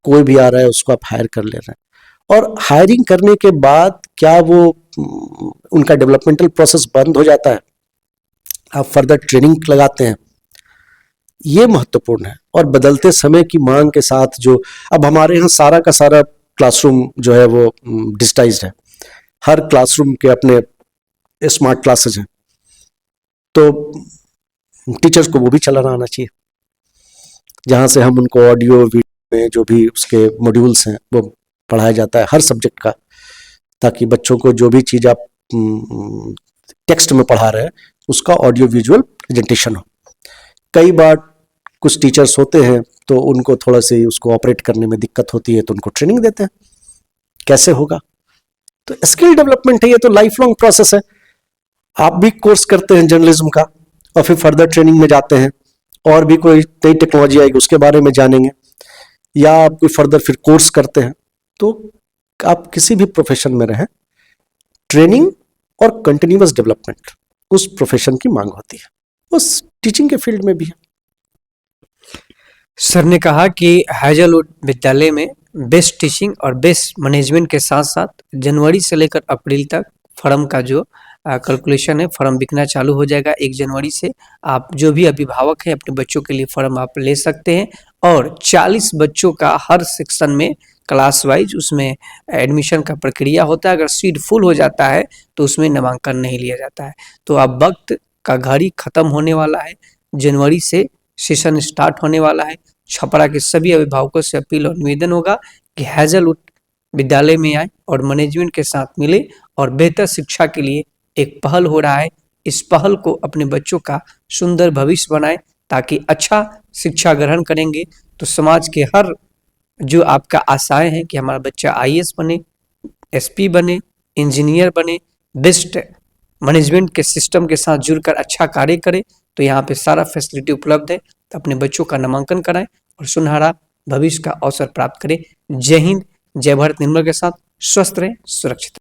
कोई भी आ रहा है उसको आप हायर कर ले रहे हैं, और हायरिंग करने के बाद क्या वो उनका डेवलपमेंटल प्रोसेस बंद हो जाता है, आप फर्दर ट्रेनिंग लगाते हैं, ये महत्वपूर्ण है। और बदलते समय की मांग के साथ जो अब हमारे यहाँ सारा का सारा क्लासरूम जो है वो डिजिटाइज्ड है, हर क्लासरूम के अपने स्मार्ट क्लासेज हैं, तो टीचर्स को वो भी चलाना आना चाहिए, जहाँ से हम उनको ऑडियो वीडियो में जो भी उसके मॉड्यूल्स हैं वो पढ़ाया जाता है हर सब्जेक्ट का, ताकि बच्चों को जो भी चीज़ आप टेक्स्ट में पढ़ा रहे हैं उसका ऑडियो विजुअल प्रेजेंटेशन हो। कई बार कुछ टीचर्स होते हैं तो उनको थोड़ा सी उसको ऑपरेट करने में दिक्कत होती है, तो उनको ट्रेनिंग देते हैं कैसे होगा। तो स्किल डेवलपमेंट है, ये तो लाइफ लॉन्ग प्रोसेस है। आप भी कोर्स करते हैं जर्नलिज्म का और फिर फर्दर ट्रेनिंग में जाते हैं, और भी कोई नई टेक्नोलॉजी आएगी उसके बारे में जानेंगे, या आप कोई फर्दर फिर कोर्स करते हैं। तो आप किसी भी प्रोफेशन में रहें, ट्रेनिंग और कंटिन्यूअस डेवलपमेंट उस प्रोफेशन की मांग होती है, उस टीचिंग के फील्ड में भी है। सर ने कहा कि हैजलवुड विद्यालय में बेस्ट टीचिंग और बेस्ट मैनेजमेंट के साथ साथ जनवरी से लेकर अप्रैल तक फर्म का जो कैलकुलेशन है, फर्म बिकना चालू हो जाएगा 1 जनवरी से। आप जो भी अभिभावक हैं अपने बच्चों के लिए फर्म आप ले सकते हैं, और 40 बच्चों का हर सेक्शन में क्लास वाइज उसमें एडमिशन का प्रक्रिया होता है। अगर सीट फुल हो जाता है तो उसमें नामांकन नहीं लिया जाता है। तो अब वक्त का घड़ी खत्म होने वाला है, जनवरी से सेशन स्टार्ट होने वाला है। छपरा के सभी अभिभावकों से अपील और निवेदन होगा कि हैजलवुड विद्यालय में आए और मैनेजमेंट के साथ मिले, और बेहतर शिक्षा के लिए एक पहल हो रहा है, इस पहल को अपने बच्चों का सुंदर भविष्य बनाएं, ताकि अच्छा शिक्षा ग्रहण करेंगे तो समाज के हर जो आपका आशाएं हैं कि हमारा बच्चा IAS बने, SP बने, इंजीनियर बने, बेस्ट मैनेजमेंट के सिस्टम के साथ जुड़कर अच्छा कार्य करे, तो यहाँ पे सारा फैसिलिटी उपलब्ध है। तो अपने बच्चों का नामांकन कराएं और सुनहरा भविष्य का अवसर प्राप्त करें। जय हिंद, जय भारत निर्मल के साथ स्वस्थ रहें, सुरक्षित।